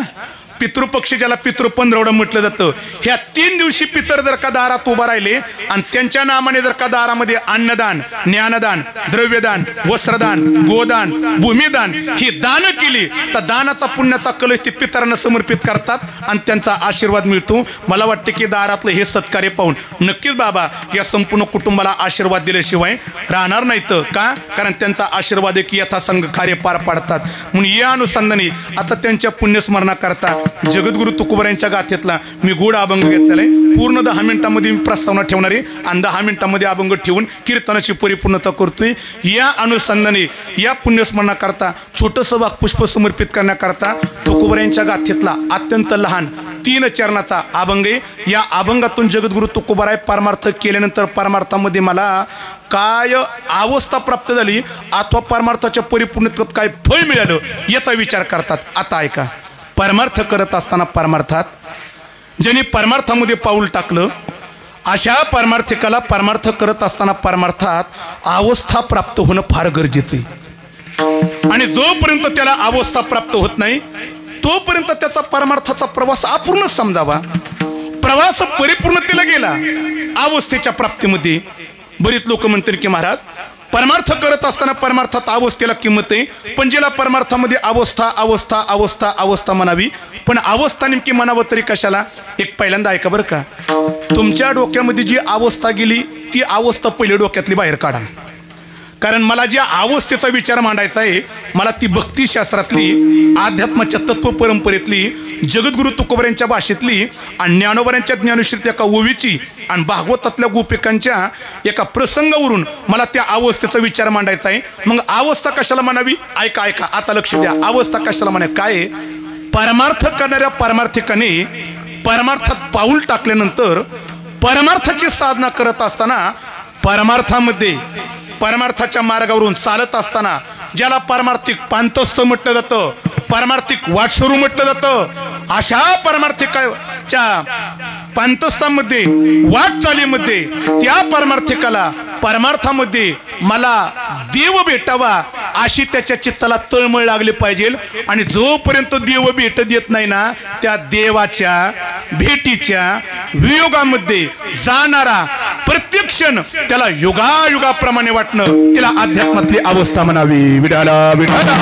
पितृपक्ष ज्याला पितृ पंधरवडा म्हटलं जातं. ह्या 3 दिवशी पितर जर का दारात उभा राहिले आणि त्यांच्या नामाने जर का दारामध्ये अन्नदान, ज्ञानदान, द्रव्यदान, वस्त्रदान, गोदान, भूमिदान ही दान केली तर दानाचा पुण्याचा कलश ते पितरांना समर्पित करतात आणि त्यांचा आशीर्वाद मिळतो. मला वाटते की दारातलं हे सत्कार्य पाहून नक्कीच बाबा या संपूर्ण कुटुंबाला आशीर्वाद दिल्याशिवाय राहणार नाहीत. का? कारण त्यांचा आशीर्वाद की यथासंग कार्य पार पाडतात. म्हणून या अनुषंगाने आता त्यांच्या पुण्यस्मरणाकरता जगद्गुरु तुकोबारायांच्या गाथेतला मी गोड अभंग घेतलेला आहे. पूर्ण 10 मिनिटांमध्ये मी प्रस्तावना ठेवणार आहे आणि 10 मिनिटांमध्ये अभंग ठेवून कीर्तनाची परिपूर्णता करतोय. या अनुषंगाने या पुण्यस्मरणाकरता छोटंसं वाक्पुष्प समर्पित करण्याकरता तुकोबारायांच्या गाथेतला अत्यंत लहान 3 चरणाचा अभंग आहे. या अभंगातून जगद्गुरु तुकोबाराय परमार्थ केल्यानंतर परमार्थामध्ये मला काय अवस्था प्राप्त झाली अथवा परमार्थाच्या परिपूर्णतेत काय फळ मिळालं याचा विचार करतात. आता ऐका. परमार्थ करत असताना परमार्थात ज्यांनी परमार्थामध्ये पाऊल टाकलं अशा परमार्थिकाला परमार्थ करत असताना परमार्थात अवस्था प्राप्त होणं फार गरजेचं आहे. आणि जोपर्यंत त्याला अवस्था प्राप्त होत नाही तोपर्यंत त्याचा परमार्थाचा प्रवास अपूर्ण समजावा. प्रवास परिपूर्णतेला गेला अवस्थेच्या प्राप्तीमध्ये. बरीच लोक म्हणतील की महाराज परमार्थ करत असताना परमार्थात अवस्थेला किंमत आहे, पण ज्याला परमार्थामध्ये अवस्था अवस्था अवस्था अवस्था म्हणावी. पण अवस्था नेमकी म्हणावं तरी कशाला? एक पहिल्यांदा ऐका बरं का. तुमच्या डोक्यामध्ये जी अवस्था गेली ती अवस्था पहिले डोक्यातली बाहेर काढा. कारण मला ज्या अवस्थेचा विचार मांडायचा आहे मला ती भक्तिशास्त्रातली, अध्यात्माच्या तत्व परंपरेतली, जगद्गुरु तुकोबारायांच्या भाषेतली आणि ज्ञानोबारायांच्या ज्ञानश्रीत एका ओवीची आणि भागवतातल्या गोपिकांच्या एका प्रसंगावरून मला त्या अवस्थेचा विचार मांडायचा आहे. मग अवस्था कशाला म्हणावी? ऐका ऐका आता लक्ष द्या. अवस्था कशाला म्हणावी? काय? परमार्थ करणाऱ्या परमार्थिकाने परमार्थात पाऊल टाकल्यानंतर परमार्थाची साधना करत असताना परमार्थामध्ये परमार्थाच्या मार्गावरून चालत असताना ज्याला परमार्थिक पांतस्थ म्हटलं जातं, परमार्थिक वाटसरू म्हटलं जातं, अशा परमार्थिकाच्या पांतस्थामध्ये वाटचालीमध्ये त्या परमार्थिकाला परमार्थामध्ये मला देव भेटावा अशी त्याच्या चित्ताला तळमळ लागली पाहिजे. आणि जोपर्यंत देव भेट देत नाही ना त्या देवाच्या भेटीच्या वियोगामध्ये जाणारा प्रत्येक क्षण त्याला युगायुगाप्रमाणे वाटणं त्याला अध्यात्मातली अवस्था म्हणावी. विडाला विडाला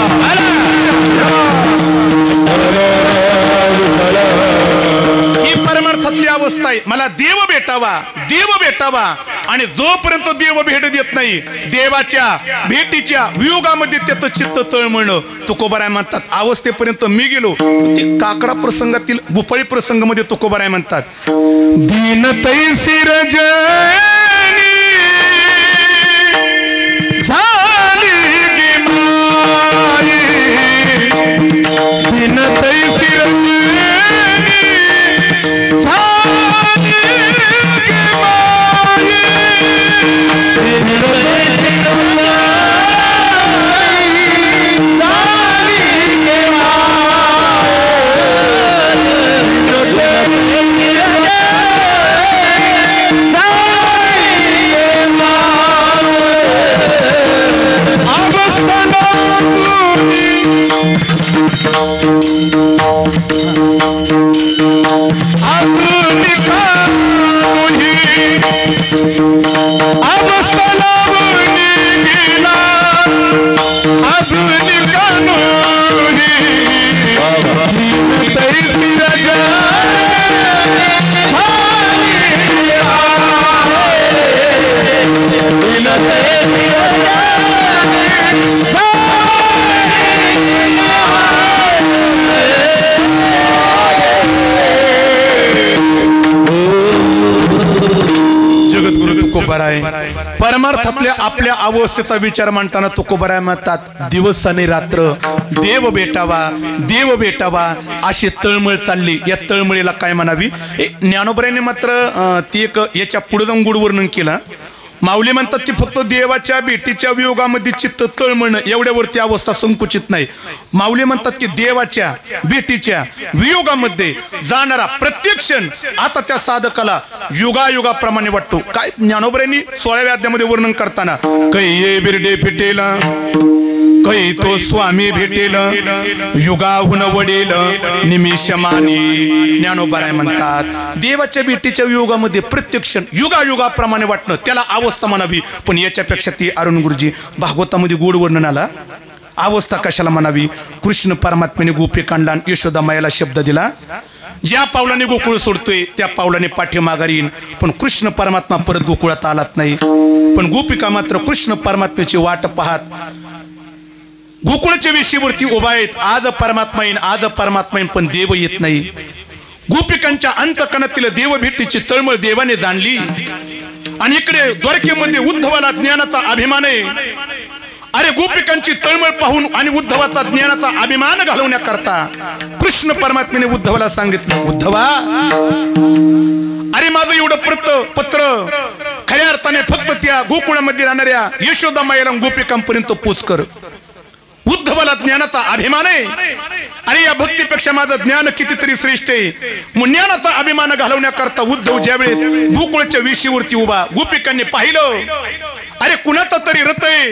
ही परमार्थातली अवस्था आहे. मला देव भेटावा आणि जोपर्यंत देव भेट देत नाही देवाच्या भेटीच्या वियोगामध्ये त्याचं चित्त तळमळणं तुकोबाराय म्हणतात. अवस्थेपर्यंत मी गेलो ते काकडा प्रसंगातील भुपाळी प्रसंगामध्ये तुकोबाराय म्हणतात दीन तैसी रजनी झाली गे माई दीन तैसी रजनी परमार्थातल्या आपल्या अवस्थेचा विचार मांडताना तुकोबाराय म्हणतात दिवस आणि रात्र देव भेटावा अशी तळमळ चालली. या तळमळीला काय म्हणावी. ज्ञानोबराने मात्र ती एक याच्या पुढे जाऊन गुढ वर्णन केला. माऊली म्हणतात की फक्त देवाच्या भेटीच्या वियोगामध्ये चित्त तळमळणं एवढ्यावरती अवस्था संकुचित नाही. माऊली म्हणतात की देवाच्या भेटीच्या वियोगामध्ये जाणारा प्रत्येक क्षण आता त्या साधकाला युगायुगाप्रमाणे वाटतो. काय ज्ञानोबरांनी 16व्या अध्यायामध्ये वर्णन करताना काही ये बिरडे फिटेला काही तो स्वामी भेटेल युगाहून वडील निमिषमानी. ज्ञानोबराय म्हणतात देवाच्या भेटीच्या वियोगामध्ये प्रत्येक क्षण युगायुगाप्रमाणे वाटणं त्याला अवस्था म्हणावी. पण याच्यापेक्षा ती अरुण गुरुजी भागवतामध्ये गोड वर्णन आला. अवस्था कशाला म्हणावी. कृष्ण परमात्म्याने गोपिकांना यशोदा मायाला शब्द दिला ज्या पावलाने गोकुळ सोडतोय त्या पावलाने पाठीमागे येईन. पण कृष्ण परमात्मा परत गोकुळात आलात नाही. पण गोपिका मात्र कृष्ण परमात्म्याची वाट पाहत गोकुळाच्या वेशीवरती उभा आहेत. आज परमात्मा येईन पण देव येत नाही. गोपिकांच्या अंतकणातील देव भेटीची तळमळ देवाने जाणली. आणि इकडे द्वारकेमध्ये उद्धवाला ज्ञानाचा अभिमान आहे. अरे गोपिकांची तळमळ पाहून आणि उद्धवाचा ज्ञानाचा अभिमान घालवण्याकरता कृष्ण परमात्म्याने उद्धवाला सांगितलं उद्धवा अरे माझं एवढं पत्र खऱ्या अर्थाने फक्त त्या गोकुळामध्ये राहणाऱ्या यशोदा मायेला गोपिकांपर्यंत पोच कर. उद्धवाला ज्ञानाचा अभिमान आहे. अरे या भक्तीपेक्षा माझं ज्ञान कितीतरी श्रेष्ठ आहे. ज्ञानाचा अभिमान घालवण्याकरता उद्धव ज्यावेळेस गोकुळाच्या वेशीवरती उभा गोपिकांनी पाहिलं अरे कुणाचा तरी रथ आहे.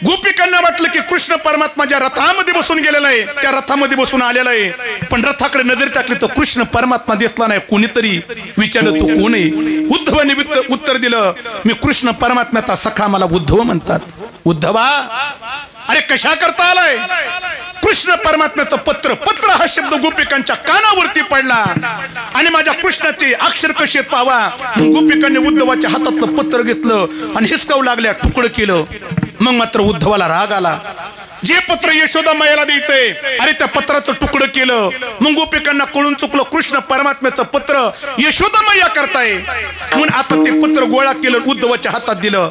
गोपिकांना वाटलं की कृष्ण परमात्मा ज्या रथामध्ये बसून गेलेला आहे त्या रथामध्ये बसून आलेला आहे. पण रथाकडे नजर टाकली तर कृष्ण परमात्मा दिसला नाही. कोणीतरी विचारलं तू कोण आहे. उद्धवाने उत्तर दिलं मी कृष्ण परमात्म्याचा सखा मला उद्धव म्हणतात. उद्धवा अरे कशा करता आलाय. कृष्ण परमात्म्याचं पत्र हा शब्द गोपिकांच्या कानावरती पडला आणि माझ्या कृष्णाचे अक्षर कसे पावा. गोपिकांनी उद्धवाच्या हातातलं पत्र घेतलं आणि हिसकावू लागल्या तुकडं केलं. मग मात्र उद्धवाला राग आला. जे पत्र यशोदा मायाला द्यायचंय अरे त्या पत्राचं तुकडं केलं. मग गोपिकांना कळून चुकलं कृष्ण परमात्म्याचं पत्र यशोदा मैया करताय म्हणून आता ते पत्र गोळा केलं उद्धवाच्या हातात दिलं.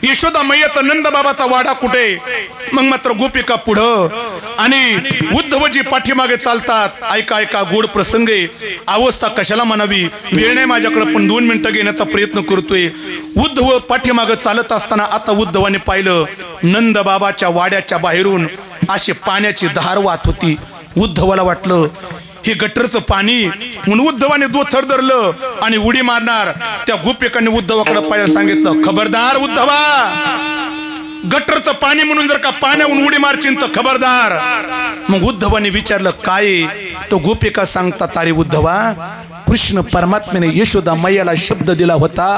यशोदा मैयाचा नंद बाबाचा वाडा कुठे. मग मात्र गोपिका पुढं आणि उद्धवजी पाठीमागे चालतात. ऐका गोड प्रसंग आहे. अवस्था कशाला म्हणावी वेळ नाही माझ्याकडे पण 2 मिनिटं घेण्याचा प्रयत्न करतोय. उद्धव पाठीमागे चालत असताना आता उद्धवाने पाहिलं नंद बाबाच्या वाड्याच्या बाहेरून अशी पाण्याची धार वाहत होती. उद्धवाला वाटलं हे गटरचं पाणी म्हणून उद्धवाने दोथर धरलं आणि उडी मारणार. त्या गोपिकांनी उद्धवाकडे पाहिलं, सांगितलं, खबरदार उद्धवा, गटरचं पाणी म्हणून जर का पाण्याहून उडी मारशील तर खबरदार. मग उद्धवाने विचारलं, काय? तो गोपिका सांगतात, अरे उद्धवा, कृष्ण परमात्म्याने यशोदा मैयाला शब्द दिला होता,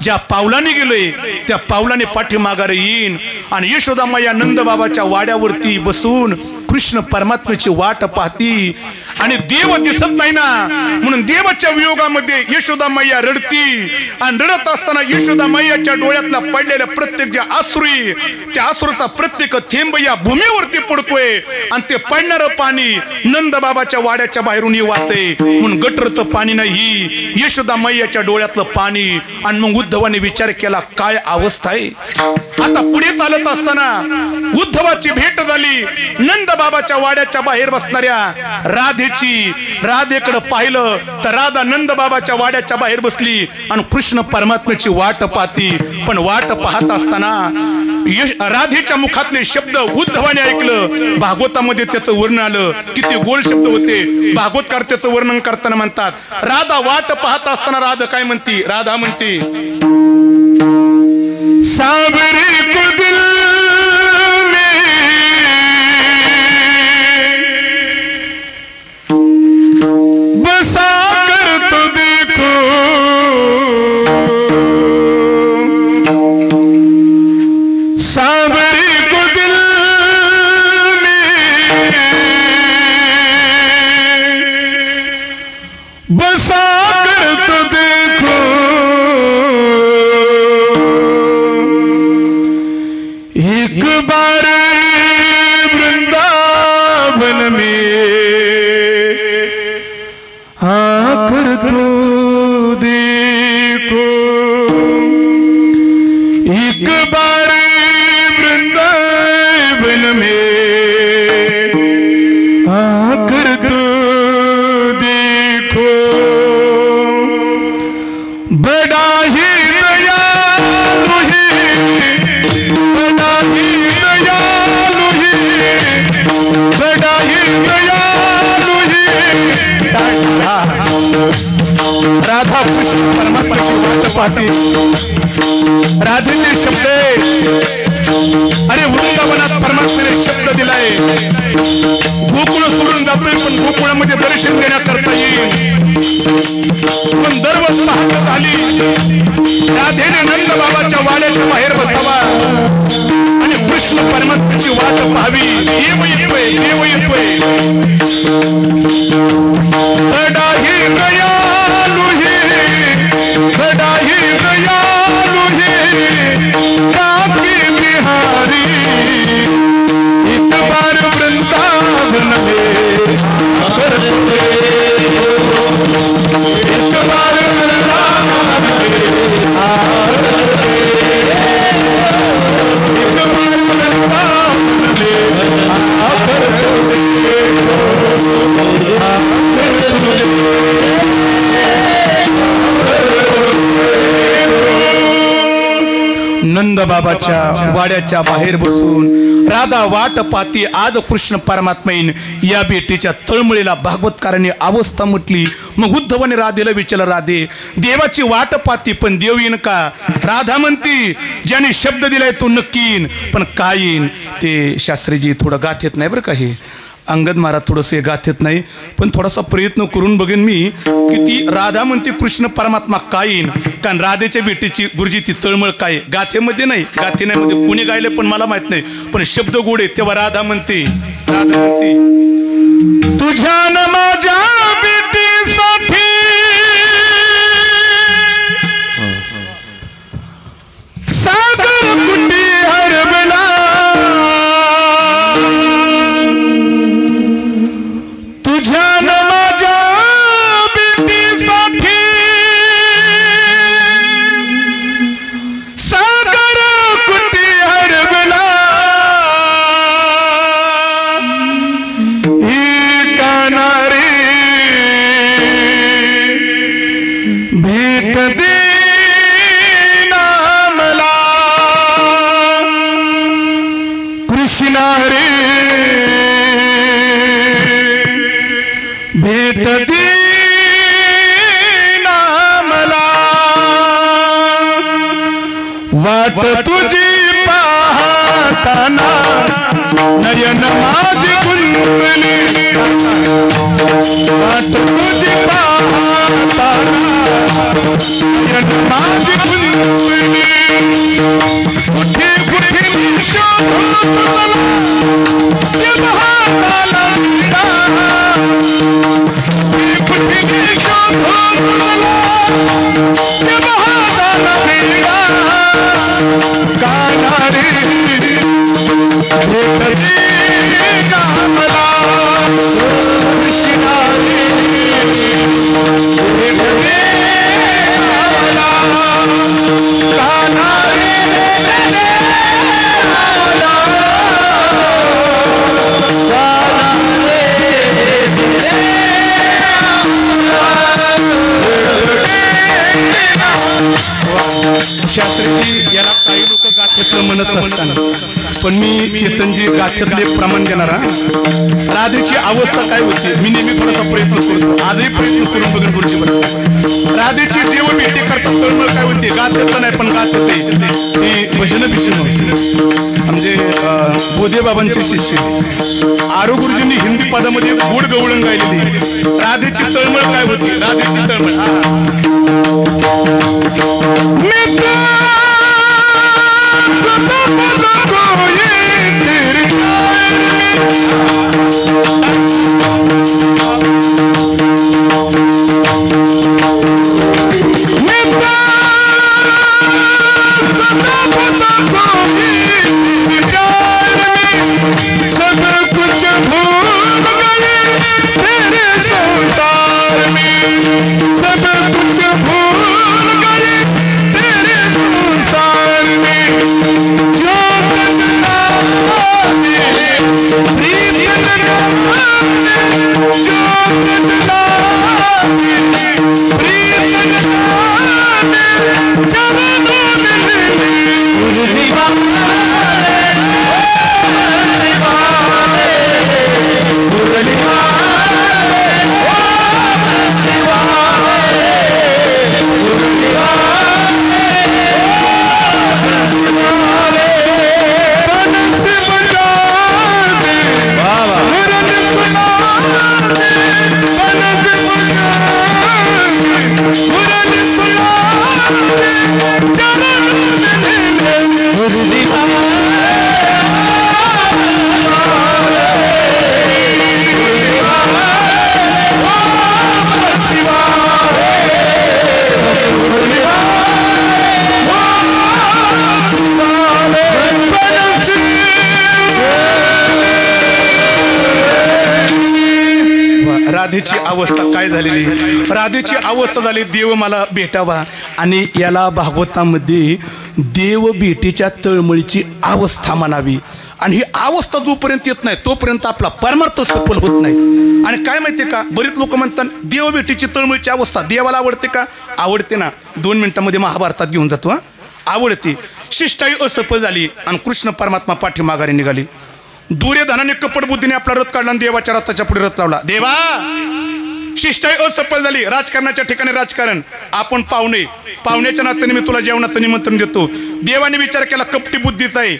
ज्या पावलाने गेलोय त्या पावलाने पाठीमागारे येईन. आणि यशोदा मैया नंद बाबाच्या वाड्यावरती बसून कृष्ण परमात्म्याची वाट पाहती आणि देव दिसत नाही ना, म्हणून देवाच्या वियोगामध्ये यशोदा मैया रडती. आणि रडत असताना यशोदा मैयाच्या डोळ्यातला पडलेल्या प्रत्येक ज्या अश्रू, त्या अश्रूचा प्रत्येक थेंब या भूमीवरती पडतोय आणि ते पडणारं पाणी नंद बाबाच्या वाड्याच्या बाहेरून वाहते. म्हणून गटरचं पाणी नाही, यशोदा मैयाच्या डोळ्यातलं पाणी. आणि मग उद्धवाने विचार केला, काय अवस्था आहे. आता पुढे चालत असताना उद्धवाची भेट झाली नंद बाबाच्या वाड्याच्या बाहेर बसणाऱ्या राधेची. राधेकडे पाहिलं तर राधा नंद बाबाच्या वाड्याच्या बाहेर बसली आणि कृष्ण परमात्म्याची वाट पाहती. पण वाट पाहत असताना राधेच्या मुखातले शब्द उद्धवाने ऐकलं. भागवतामध्ये त्याचं वर्णन आलं, किती गोड शब्द होते. भागवतकार त्याचं वर्णन करताना म्हणतात, राधा वाट पाहत असताना राधा काय म्हणती, राधा म्हणती, साबरी को दिल में बसा कर तो देखो, साबरी को दिल में बसा कर तो देखो, एक बार वृंदावन में आकर तो देखो, एक बार वृंदावन में आकर तो देखो, बड़ा ही दयालु है, बड़ा ही दयालु है, बड़ा ही दयालु है. राधा कृष्ण परमात्म्याची वाट पाहते. राधेचे शब्द, अरे वृंदावनात परमात्म्याने शब्द दिलाय, गोकुळ सोडून जातोय पण गोकुळामध्ये दर्शन देण्याकरता येईल. पण दरवर्षी हात झाली राधेने नंद बाबाच्या वाड्याच्या बाहेर बसावा आणि कृष्ण परमात्म्याची वाट पाहावी. देव येतोय, देव येतोय. बड़ा ही दयालु है, बड़ा ही दयालु है, काकी बिहारी, एक बार वृंदावन में आकर तो देखो, एक बार वृंदावन में आकर तो देखो, एक बार वृंदावन में आकर तो देखो, आकर तो देखो. नंद बाबाच्या वाड्याच्या बाहेर बसून राधा वाट पाहती. आज कृष्ण परमात्म्याने या भेटीच्या तळमळीला भागवतकारांनी अवस्था म्हटली. मग उद्धवाने राधेला विचारलं, राधे, देवाची वाट पाहती पण देव येईन का? राधा म्हणती, ज्याने शब्द दिलाय तो नक्की येईन, पण काय येईन ते शास्त्रीजी थोडं गाथेत नाही बरं का. हे अंगद महाराज थोडंसं गाथेत नाही, पण थोडासा प्रयत्न करून बघेन मी की ती राधा म्हणते कृष्ण परमात्मा काय येईन. कारण राधेच्या भेटीची गुरुजी ती तळमळ काय गाथेमध्ये नाही, गाथे नाही मध्ये कोणी गायले पण मला माहित नाही, पण शब्द गोडे. तेव्हा राधा म्हणते, राधा म्हणते, तुझ्या न माझ्या भेटीसाठी सागर कुटी हरवला, तुझ्या न माझ्या भेटीसाठी सागर कुटी हरवला, ही कानारी पाहताना नयन माझी गुंतले वाट तुझी पाहताना नयन माझी गुंतले कुठे कुठे शोधून तुला जब हाताला भिडा कुठे शोधून तुला जब हाताला भिडा कानारे भेटले ना मला कृष्णारे भेटले ना मला कानारे भेटले ना मला कानारे भेटले शास्त्रीजी याला काही लोक गाथेतलं म्हणत नसताना पण मी चेतनजी गाथेतले प्रमाण देणारा राधेची अवस्था काय होती मी नेहमी थोडासा प्रयत्न करतो आजही प्रयत्न करून बघेन गुरुजी बरोबर राधेची देव भेटी करता तळमळ काय होती गाथेतलं नाही पण गाथ होते ती भजन भीषण होती म्हणजे बोधे बाबांचे शिष्य आरो गुरुजींनी हिंदी पदामध्ये गोड गवळण गायलेली राधेची तळमळ काय होती राधेची तळमळ राधेची अवस्था काय झालेली राधेची अवस्था झाली देव मला भेटावा आणि याला भागवतामध्ये देव भेटीच्या तळमळीची अवस्था म्हणावी आणि ही अवस्था जोपर्यंत येत नाही तोपर्यंत आपला परमार्थ सफल होत नाही आणि काय माहितीये का बरेच लोक म्हणतात देव भेटीची तळमळीची अवस्था देवाला आवडते का आवडते ना 2 मिनिटांमध्ये महाभारतात घेऊन जातो हा आवडते शिष्टाई असफल झाली आणि कृष्ण परमात्मा पाठीमाघारी निघाली दुर्योधनाने कपट बुद्धीने आपला रथ काढला आणि देवाच्या रथाच्या पुढे रथ लावला देवा शिष्टाई असफल झाली राजकारणाच्या ठिकाणी राजकारण आपण पाहुण्याच्या नात्याने मी तुला जेवणाचं निमंत्रण देतो देवाने विचार केला कपटी बुद्धीचा आहे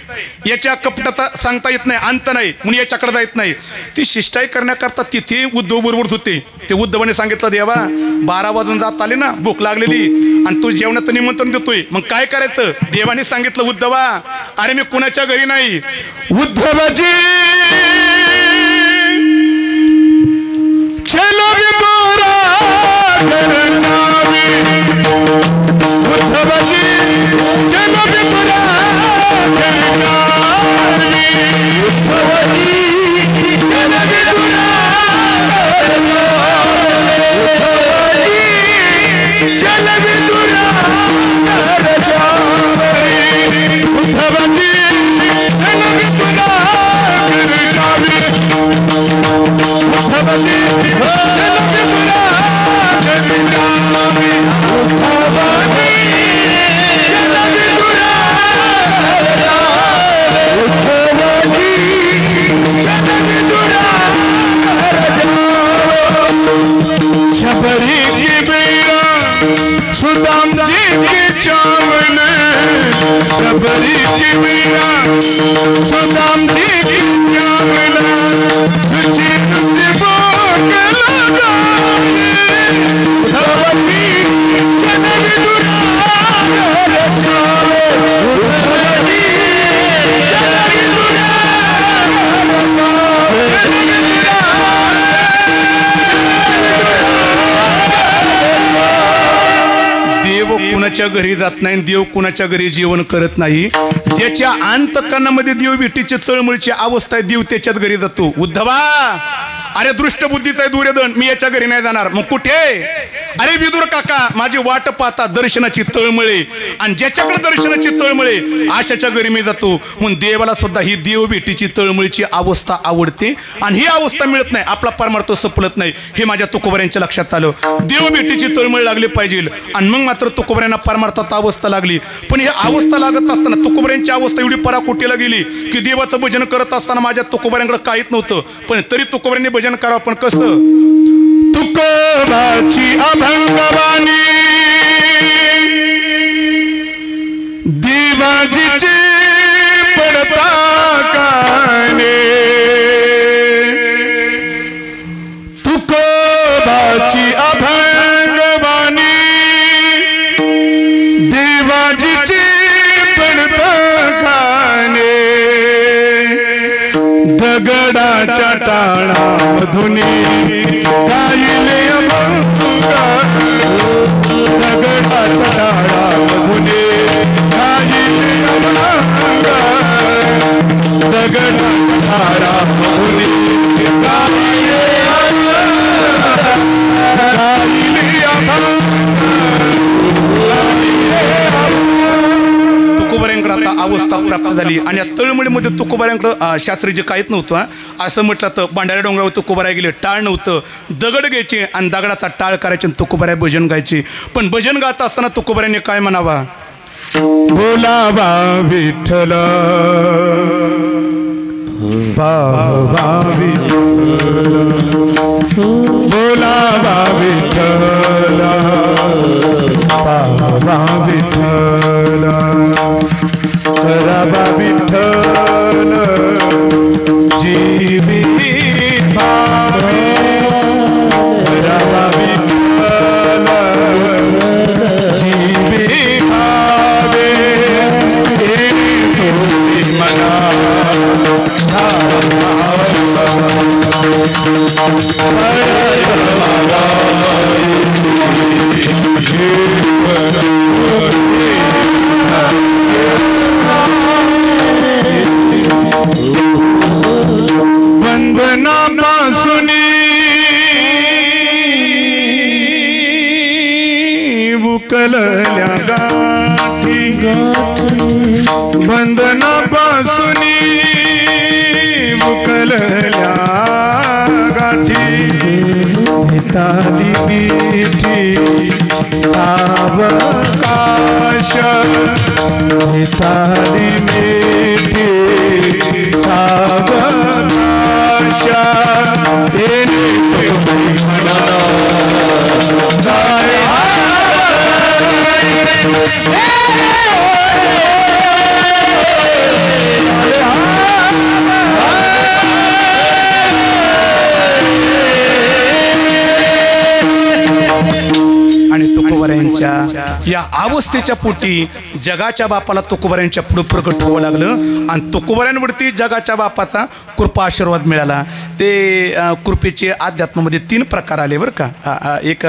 याच्या कपटाचा सांगता येत नाही अंत नाही म्हणून याच्याकडे जात नाही ती शिष्टाई करण्याकरता तिथे उद्धव बरोबर होते ते उद्धवाने सांगितलं देवा 12 वाजून जात आले ना भूक लागलेली आणि तू जेवणाचं निमंत्रण देतोय मग काय करायचं देवाने सांगितलं उद्धवा अरे मी कुणाच्या घरी नाही उद्धवाजी चलो विदुरा घर जावे उद्धवजी चलो विदुरा घर जावे उद्धवजी चलो विदुरा घर जावे उद्धवजी चलो विदुरा घर जावे उद्धवजी चलो विदुरा घर जावे उद्धवजी चलो विदुरा घर जावे उद्धवजी चलो विदुरा विना सदामची विद्यावला तुझी नसीब केला धवती जननी दुरार जावे धवती जननी देव कुणाच्या घरी जात नाही, देव कुणाच्या घरी जेवण करत नाही. ज्याच्या अंतःकरणामध्ये देव भेटीची तळमळीची अवस्था आहे, देव त्याच्याच घरी जातो. उद्धवा, अरे दृष्टबुद्धीचा दुर्योधन, मी याच्या घरी नाही जाणार. मग कुठे? अरे विदुर काका, माझी वाट पाहता दर्शनाची तळमळे, आणि ज्याच्याकडे दर्शनाची तळमळे आशाच्या घरी मी जातो. म्हणून देवाला सुद्धा ही देव भेटीची तळमळीची अवस्था आवडते, आणि ही अवस्था मिळत नाही, आपला परमार्थ सपलत नाही. हे माझ्या तुकोबऱ्यांच्या लक्षात आलं. देव भेटीची तळमळ लागली पाहिजे, आणि मग मात्र तुकोबऱ्यांना परमार्थात अवस्था लागली. पण ही अवस्था लागत असताना तुकोबऱ्यांची अवस्था एवढी पराकोटीला गेली की देवाचं भजन करत असताना माझ्या तुकोबऱ्यांकडे काहीच नव्हतं, पण तरी तुकोबऱ्यांनी भजन करावं. पण कसं? तुकोबाची अभंगवाणी देवाजीची पडता काने, तुकोबाची अभंगवाणी देवाजीची पडता काने, दगडाच्या टाळामधून गायले अभंग, दगडाच्या टाळामधून गायले अभंग, दगडाच्या टाळामधून गायले अभंग. तुकोबऱ्यांकडे आता अवस्था प्राप्त झाली, आणि या तळमळीमध्ये तुकोबऱ्यांकडे शास्त्रीचे काहीच नव्हतं. असं म्हटलं तर भांडाऱ्या डोंगरावर तुकोबऱ्या गेले, टाळ नव्हतं. दगड घ्यायचे आणि दगडाचा टाळ करायचे, तुकोबऱ्या भजन गायचे. पण भजन गात असताना तुकोबऱ्यांनी काय म्हणावा? बोलावा विठ्ठल बाबा विठ्ठल, बोलावा विठ्ठल बाबा विठ्ठल, बाबा विठ्ठल जीवी भावे, बाबा विठ्ठल जीवी भावे, सोडी मना बंधनापासून उकलल्या गाठी, बंधनापासून उकलल्या गाठी, ताली बीठी सावकाश, ताली बीठी सावकाश, येणे म्हणा आणि तुकोबऱ्यांच्या या अवस्थेच्या पोटी जगाच्या बापाला तुकोबऱ्यांच्या पुढे प्रकट व्हावं लागलं, आणि तुकोबऱ्यांवरती जगाच्या बापाचा कृपा आशीर्वाद मिळाला. ते कृपेचे अध्यात्मामध्ये 3 प्रकार आले बरं का. एक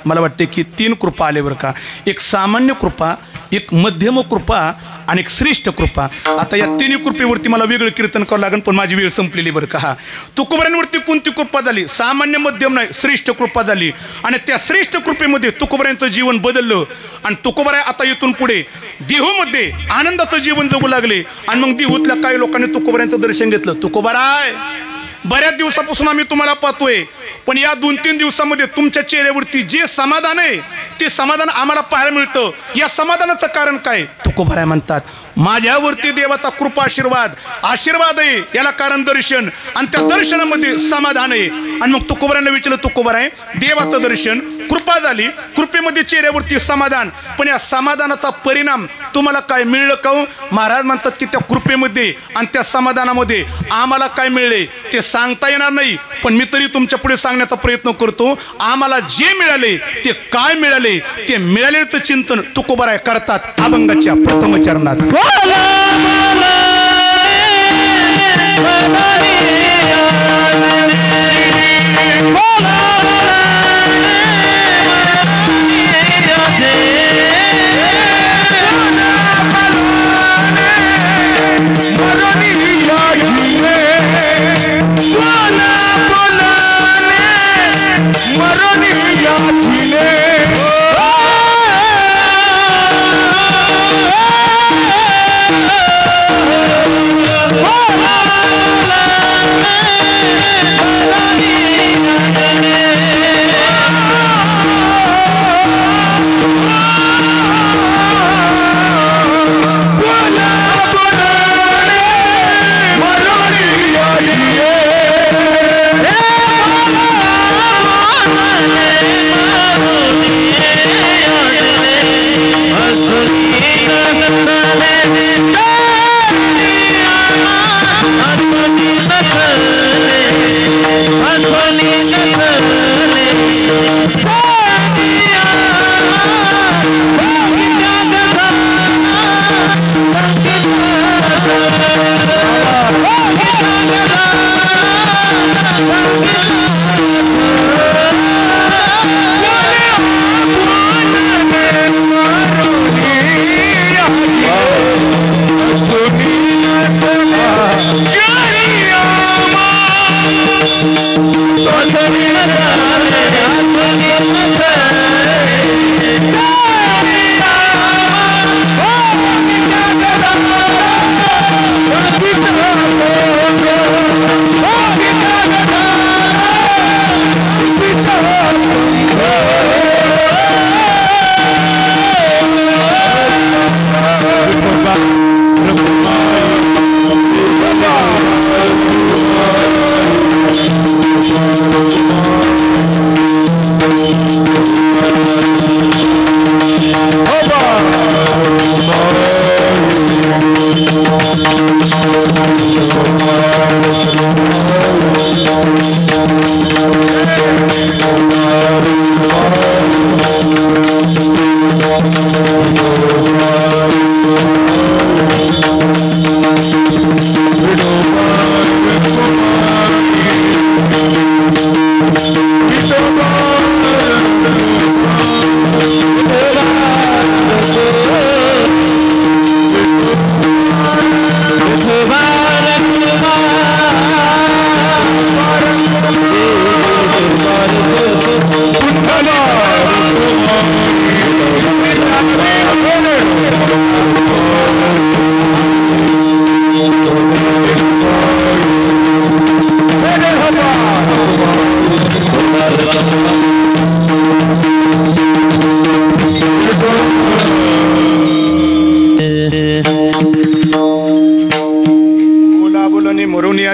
मला वाटते की 3 कृपा आले बरं का. एक सामान्य कृपा, एक मध्यम कृपा, आणि एक श्रेष्ठ कृपा. आता या 3 कृपेवरती मला वेगळं कीर्तन करावं लागेल, पण माझी वेळ संपलेली बरं का. तुकोबऱ्यांवरती कोणती कृपा झाली? सामान्य, मध्यम नाही, श्रेष्ठ कृपा झाली. आणि त्या श्रेष्ठ कृपेमध्ये तुकोबऱ्यांचं जीवन बदललं, आणि तुकोबऱ्या आता इथून पुढे देहूमध्ये आनंदाचं जीवन जगू लागले. आणि मग देहूतल्या काही लोकांनी तुकोबऱ्यांचं दर्शन घेतलं. तुकोबराय, बऱ्याच दिवसापासून आम्ही तुम्हाला पाहतोय, पण या 2-3 दिवसामध्ये तुमच्या चेहऱ्यावरती जे समाधान आहे ते समाधान आम्हाला पाहायला मिळतं. या समाधानाचं कारण काय? तुकोबराय म्हणतात, माझ्यावरती देवाचा कृपा आशीर्वाद आहे, याला कारण दर्शन, आणि त्या दर्शनामध्ये समाधान आहे. आणि मग तुकोबऱ्यांना विचारलं, तुकोबराय देवाचं दर्शन कृपा झाली, कृपेमध्ये चेहऱ्यावरती समाधान. पण या समाधानाचा परिणाम तुम्हाला काय मिळलं का? महाराज म्हणतात की त्या कृपेमध्ये आणि त्या समाधानामध्ये आम्हाला काय मिळले ते सांगता येणार नाही, पण मी तरी तुमच्या पुढे सांगण्याचा प्रयत्न करतो. आम्हाला जे मिळाले ते काय मिळाले, ते मिळालेचं चिंतन तुकोबाराय करतात अभंगाच्या प्रथम चरणात.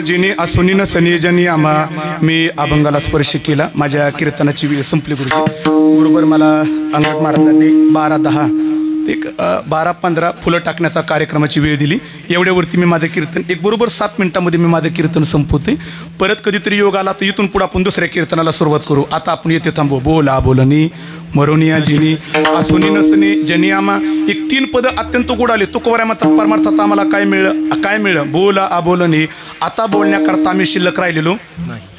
जिने असुनीनं सनियजनी आम्हा मी अभंगाला स्पर्श केला. माझ्या कीर्तनाची वेळ संपली गुरुजी. बरोबर मला अंगठ महाराजांनी 12:10 एक 12:15 फुलं टाकण्याचा कार्यक्रमाची वेळ दिली. एवढ्यावरती मी माझं कीर्तन एक बरोबर 7 मिनिटांमध्ये मी माझं कीर्तन संपवते. परत कधीतरी योग आला तर इथून पुढे आपण दुसऱ्या कीर्तनाला सुरुवात करू. आता आपण येथे थांबू. बोला बोलनी मरोनिया जिनी असुनी नसनी जनी आमा एक 3 पद अत्यंत गोड आले. तुकोबाराय म्हणतात परमार्थात आम्हाला काय मिळलं बोला आबोलनी. आता बोलण्याकरता आम्ही शिल्लक राहिलेलो,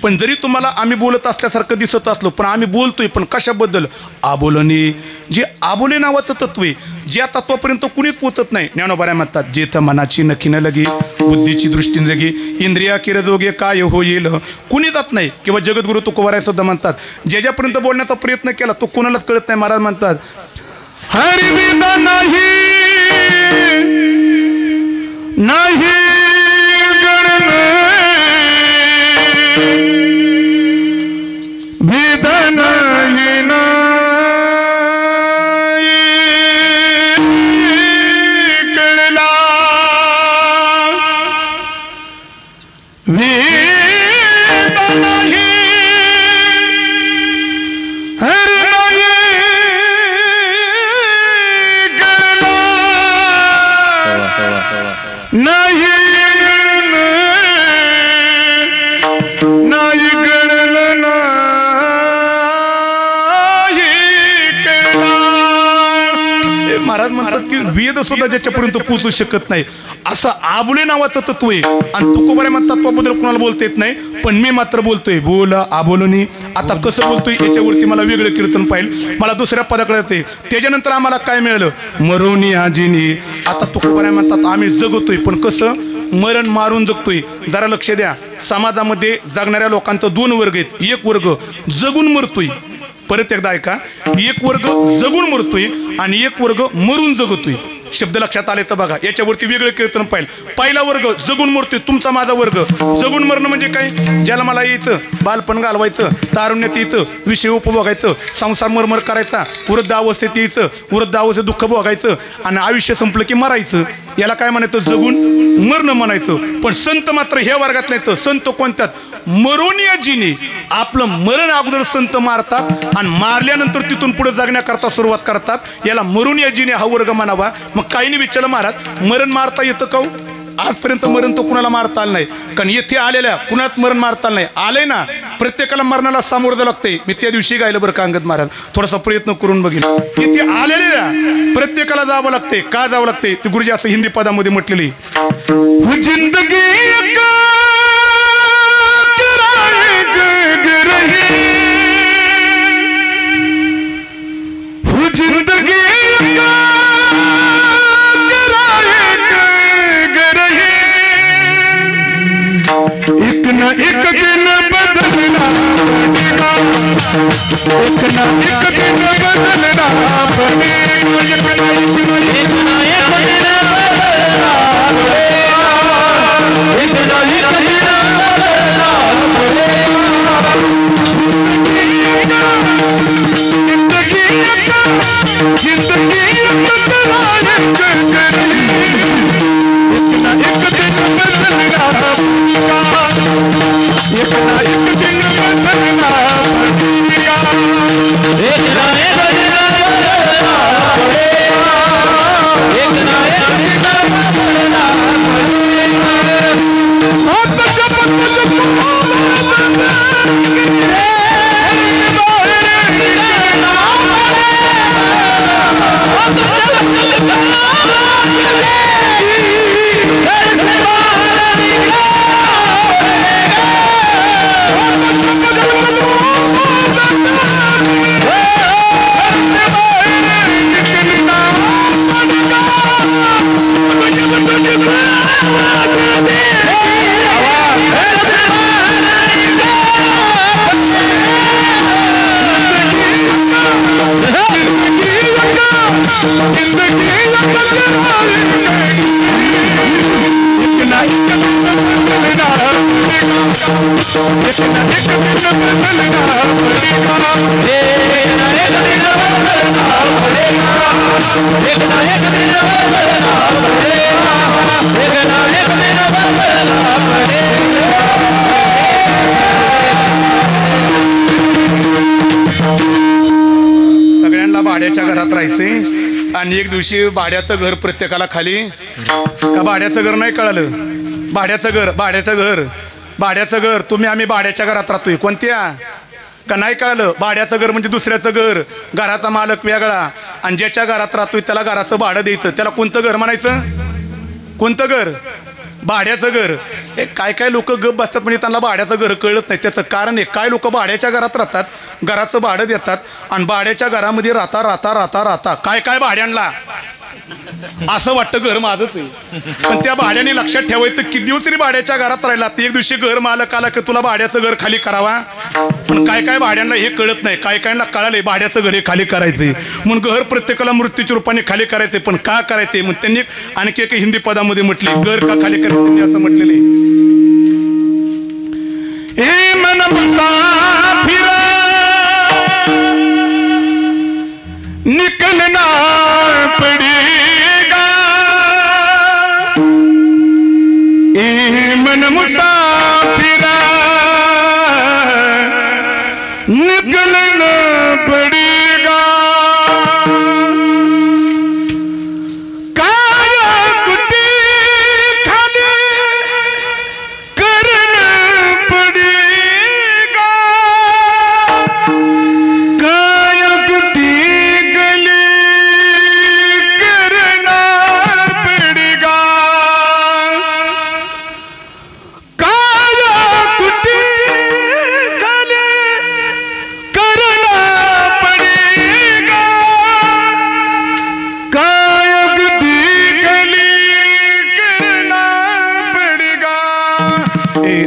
पण जरी तुम्हाला आम्ही बोलत असल्यासारखं दिसत असलो पण आम्ही बोलतोय, पण कशाबद्दल? आबोलनी. जे आबोले नावाचं तत्व आहे जे आता तोपर्यंत कुणीच पोचत नाही. ज्ञानोबाराय म्हणतात जेथ मनाची नखी न लगी बुद्धीची दृष्टी लगी इंद्रिया किरजोगे काय होईल कुणी जात नाही. किंवा जगद्गुरु तुकोबाराय सुद्धा म्हणतात ज्याच्यापर्यंत बोलण्याचा प्रयत्न केला तो कोणालाच कळत नाही. महाराज म्हणतात हरिविद नाही नाही विधन कळला वेद नाही हर नाही वेद सुद्धा ज्याच्यापर्यंत पोहोचू शकत नाही असं आबुले नावाचं तत्व आहे. आणि तुकोबारे म्हणतात तत्वाबद्दल कोणाला बोलता येत नाही, पण मी मात्र बोलतोय बोल आबोलनी. आता कसं बोलतोय याच्यावरती मला वेगळं कीर्तन पाहिजे, मला दुसऱ्या पदाकडे येते. त्याच्यानंतर आम्हाला काय मिळालं, मरोनी आजीनी. आता तुकोबारे म्हणतात आम्ही जगतोय, पण कसं, मरण मारून जगतोय. जरा लक्ष द्या, समाजामध्ये जगणाऱ्या लोकांचं दोन वर्ग आहेत. एक वर्ग जगून मरतोय, परत एकदा ऐका, एक वर्ग जगून मरतोय आणि एक वर्ग मरून जगतोय. शब्द लक्षात आले तर बघा, याच्यावरती वेगळं कीर्तन पाहिजे. पहिला वर्ग जगून मरतोय, तुमचा माझा वर्ग. जगून मरणं म्हणजे काय, ज्याला मला यायचं, बालपण घालवायचं, तारुण्यात यायचं, विषय उपभोगायचं, संसार मरमर करायचा, वृद्ध अवस्थेत यायचं, वृद्ध अवस्थेत दुःख भोगायचं आणि आयुष्य संपलं की मरायचं, याला काय म्हणायचं, जगून मरणं म्हणायचं. पण संत मात्र ह्या वर्गात नाही. तर संत कोणत्यात, मरोनियाजीने. आपलं मरण अगोदर संत मारतात आणि मारल्यानंतर तिथून पुढे जगण्याकरता सुरुवात करतात, याला मरोनियाजीने हा वर्ग म्हणावा. मग काही नाही विचारलं, महाराज मरण मारता येतं का? आजपर्यंत मरण तो कुणाला मारता आलं नाही, कारण येथे आलेल्या कुणात मरण मारता आलं नाही. आलंय ना, प्रत्येकाला मरणाला सामोरं जावं लागतंय. मी त्या दिवशी गायलं बरं का अंगद महाराज, थोडासा प्रयत्न करून बघीन. इथे आलेल्या प्रत्येकाला जावं लागते. का जावं लागते ते गुरुजी असं हिंदी पदामध्ये म्हटलेली, जिंदगी एक दिन बदलना पड़ेगा, एक ना एक दिन बदलना पड़ेगा, एक ना एक दिन बदलना पड़ेगा, एक ना एक दिन बदलना पड़ेगा। जिंदगी जिंदगी बदलाने के एक ना एक दिन बदलना पड़ेगा, एक ना एक दिन बदलना पड़ेगा, एक ना एक दिन बदलना पड़ेगा, एक ना एक दिन बदलना पड़ेगा। बहुत सगळ्यांना भाड्याच्या घरात राहायचे आणि एक दिवशी भाड्याचं घर प्रत्येकाला खाली. का भाड्याचं घर नाही कळालं, भाड्याचं घर भाड्याचं घर भाड्याचं घर. तुम्ही आम्ही भाड्याच्या घरात राहतोय, कोणत्या का नाही कळालं. भाड्याचं घर म्हणजे दुसऱ्याचं घर, घराचा मालक वेगळा आणि ज्याच्या घरात राहतोय त्याला घराचं भाडं द्यायचं. त्याला कोणतं घर म्हणायचं, कोणतं घर, भाड्याचं घर. हे काय काय लोक गप बसतात म्हणजे त्यांना भाड्याचं घर कळत नाही. त्याचं कारण आहे, काय लोक भाड्याच्या घरात राहतात, घराचं भाडं देतात आणि भाड्याच्या घरामध्ये राहता राहता राहता राहता काय काय भाड्यांना असं वाटतं घर माझंच आहे. पण त्या भाड्याने लक्षात ठेवायचं किती दिवस तरी भाड्याच्या घरात राहिला. एक दिवशी घर मालक आला की तुला भाड्याचं घर खाली करावा. पण काय काय भाड्यांना हे कळत नाही, काय कायला कळाले भाड्याचं घर हे खाली करायचे म्हणून घर प्रत्येकाला मृत्यूच्या रूपाने खाली करायचे. पण का करायचे मग त्यांनी आणखी एक हिंदी पदामध्ये म्हटले, घर का खाली करायचे त्यांनी असं म्हटलेले, हे मन मुसाफिरा निकलना पड़ेगा, ए मन मुसाफिरा निकलना पड़ेगा, काया कुटी खाली करना पड़ेगा, काया कुटी गली करना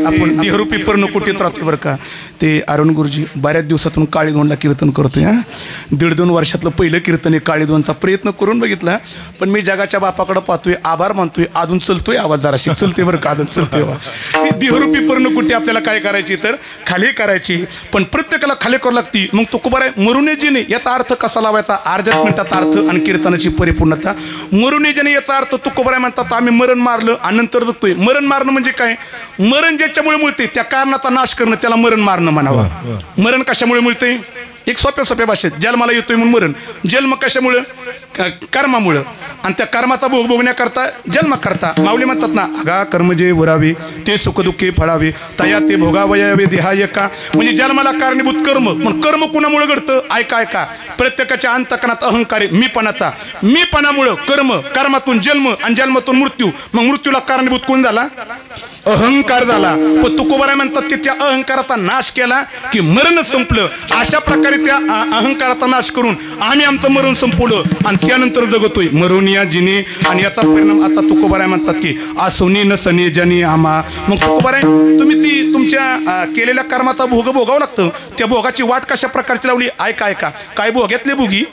आपण देहरूपी पर्णकुटीत राहतोय बरं का. ते अरुण गुरुजी बऱ्याच दिवसातून काळीदोनला कीर्तन करतोय. 1.5-2 वर्षातलं पहिलं कीर्तन आहे काळीदोनचा. प्रयत्न करून बघितला पण मी जगाच्या बापाकडे पाहतोय, आभार मानतोय, अजून चलतोय आवाज जराशी चलते बरं का, अजून चलतोय. ती देहरूपी पर्णकुटी आपल्याला काय करायची तर खाली करायची, पण प्रत्येकाला खाली करावं लागती. मग तुकोबाराय मरुनेजीने याचा अर्थ कसा लावायचा, अर्ध्याच मिनिटाचा अर्थ आणि कीर्तनाची परिपूर्णता. मरुनेजीने याचा अर्थ तुकोबाराय म्हणतात आम्ही मरण मारलं आणि नंतर जगतोय. मरण मारणं म्हणजे काय, मरण ज्याच्यामुळे मिळते त्या कारणाचा नाश करणं त्याला मरण मारणं म्हणावं. मरण कशामुळे मिळते, एक सोप्या भाषेत जन्माला येतोय म्हणून मरण. जन्म कशामुळं, कर्मामुळं, आणि त्या कर्माचा भोग भोगण्याकरता जन्म करता. माऊली म्हणतात ना, अगा कर्म जे उरावे ते सुखदुःखे फळावे तया ते भोगावयावे देहाय का. म्हणजे जन्माला कारणीभूत कर्म. पण कर्म कुणामुळे घडतं, ऐका प्रत्येकाच्या अंतकरणात अहंकार आहे मीपणामुळं कर्म, कर्मातून जन्म आणि जन्मातून मृत्यू. मग मृत्यूला कारणीभूत कोण झाला, अहंकार झाला. पण तुकोबाराय म्हणतात की त्या अहंकाराचा नाश केला की मरण संपलं. अशा प्रकारे त्या अहंकाराचा नाश करून आम्ही आमचं मरण संपवलं आणि त्यानंतर जगतोय मरुनिया जिने. आणि याचा परिणाम आता तुकोबाराय म्हणतात की आसोनी न सने जनी आमा. मग तुकोबाराय तुम्ही ती तुमच्या केलेल्या कर्माचा भोग भोगावं लागतं. त्या भोगाची वाट कशा प्रकारची लावली, ऐका काय भोग्यातली भोगी,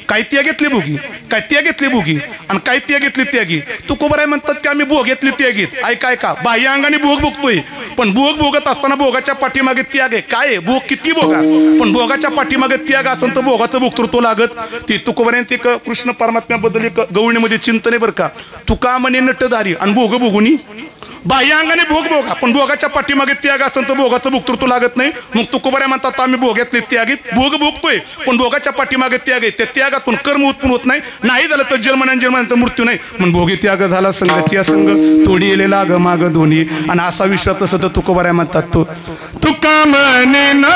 काय त्यागेतली भोगी, काय त्यागेतली भोगी आणि काय त्यागेतली त्यागी. तुकोबाराय म्हणतात की आम्ही भोगेतली त्यागीत. ऐका बाह्य अंगाने भोग भोगतोय, पण भोग भोगत असताना भोगाच्या पाठीमागे त्याग आहे. काय भोग किती भोगा, पण भोगाच्या पाठीमागे त्याग असेल तर भोगाचं भोगतृत्व लागत. ती तुकोबाराय एक कृष्ण परमात्म्याबद्दल एक गवळणीमध्ये चिंतन आहे बरं का. तुका म्हणे नटधारी आणि भोग भोगुनी. बाह्य अंगाने भोग भोगा, पण भोगाच्या पाठीमागे त्याग असेल तर भोगाचं भोगतृत्व लागत नाही. मग तुकोबाराय म्हणतात आम्ही भोगातले त्यागीत, भोग भोगतोय पण भोगाच्या पाठीमागे त्याग आहे. त्या त्यागातून कर्म उत्पन्न होत नाही झालं तर जन्मानंतर मृत्यू नाही. पण भोगी त्याग झाला संगती संग तोडी येलेला ग माग दोन्ही. आणि असा विश्वास तसं तर तुकोबाराय म्हणतात तो तुका म्हणे ना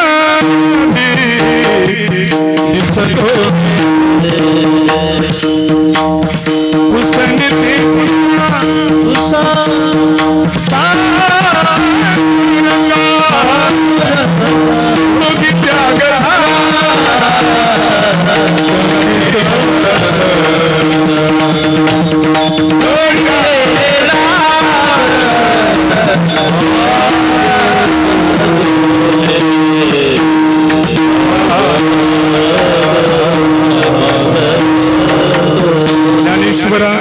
ज्ञानेश्वरा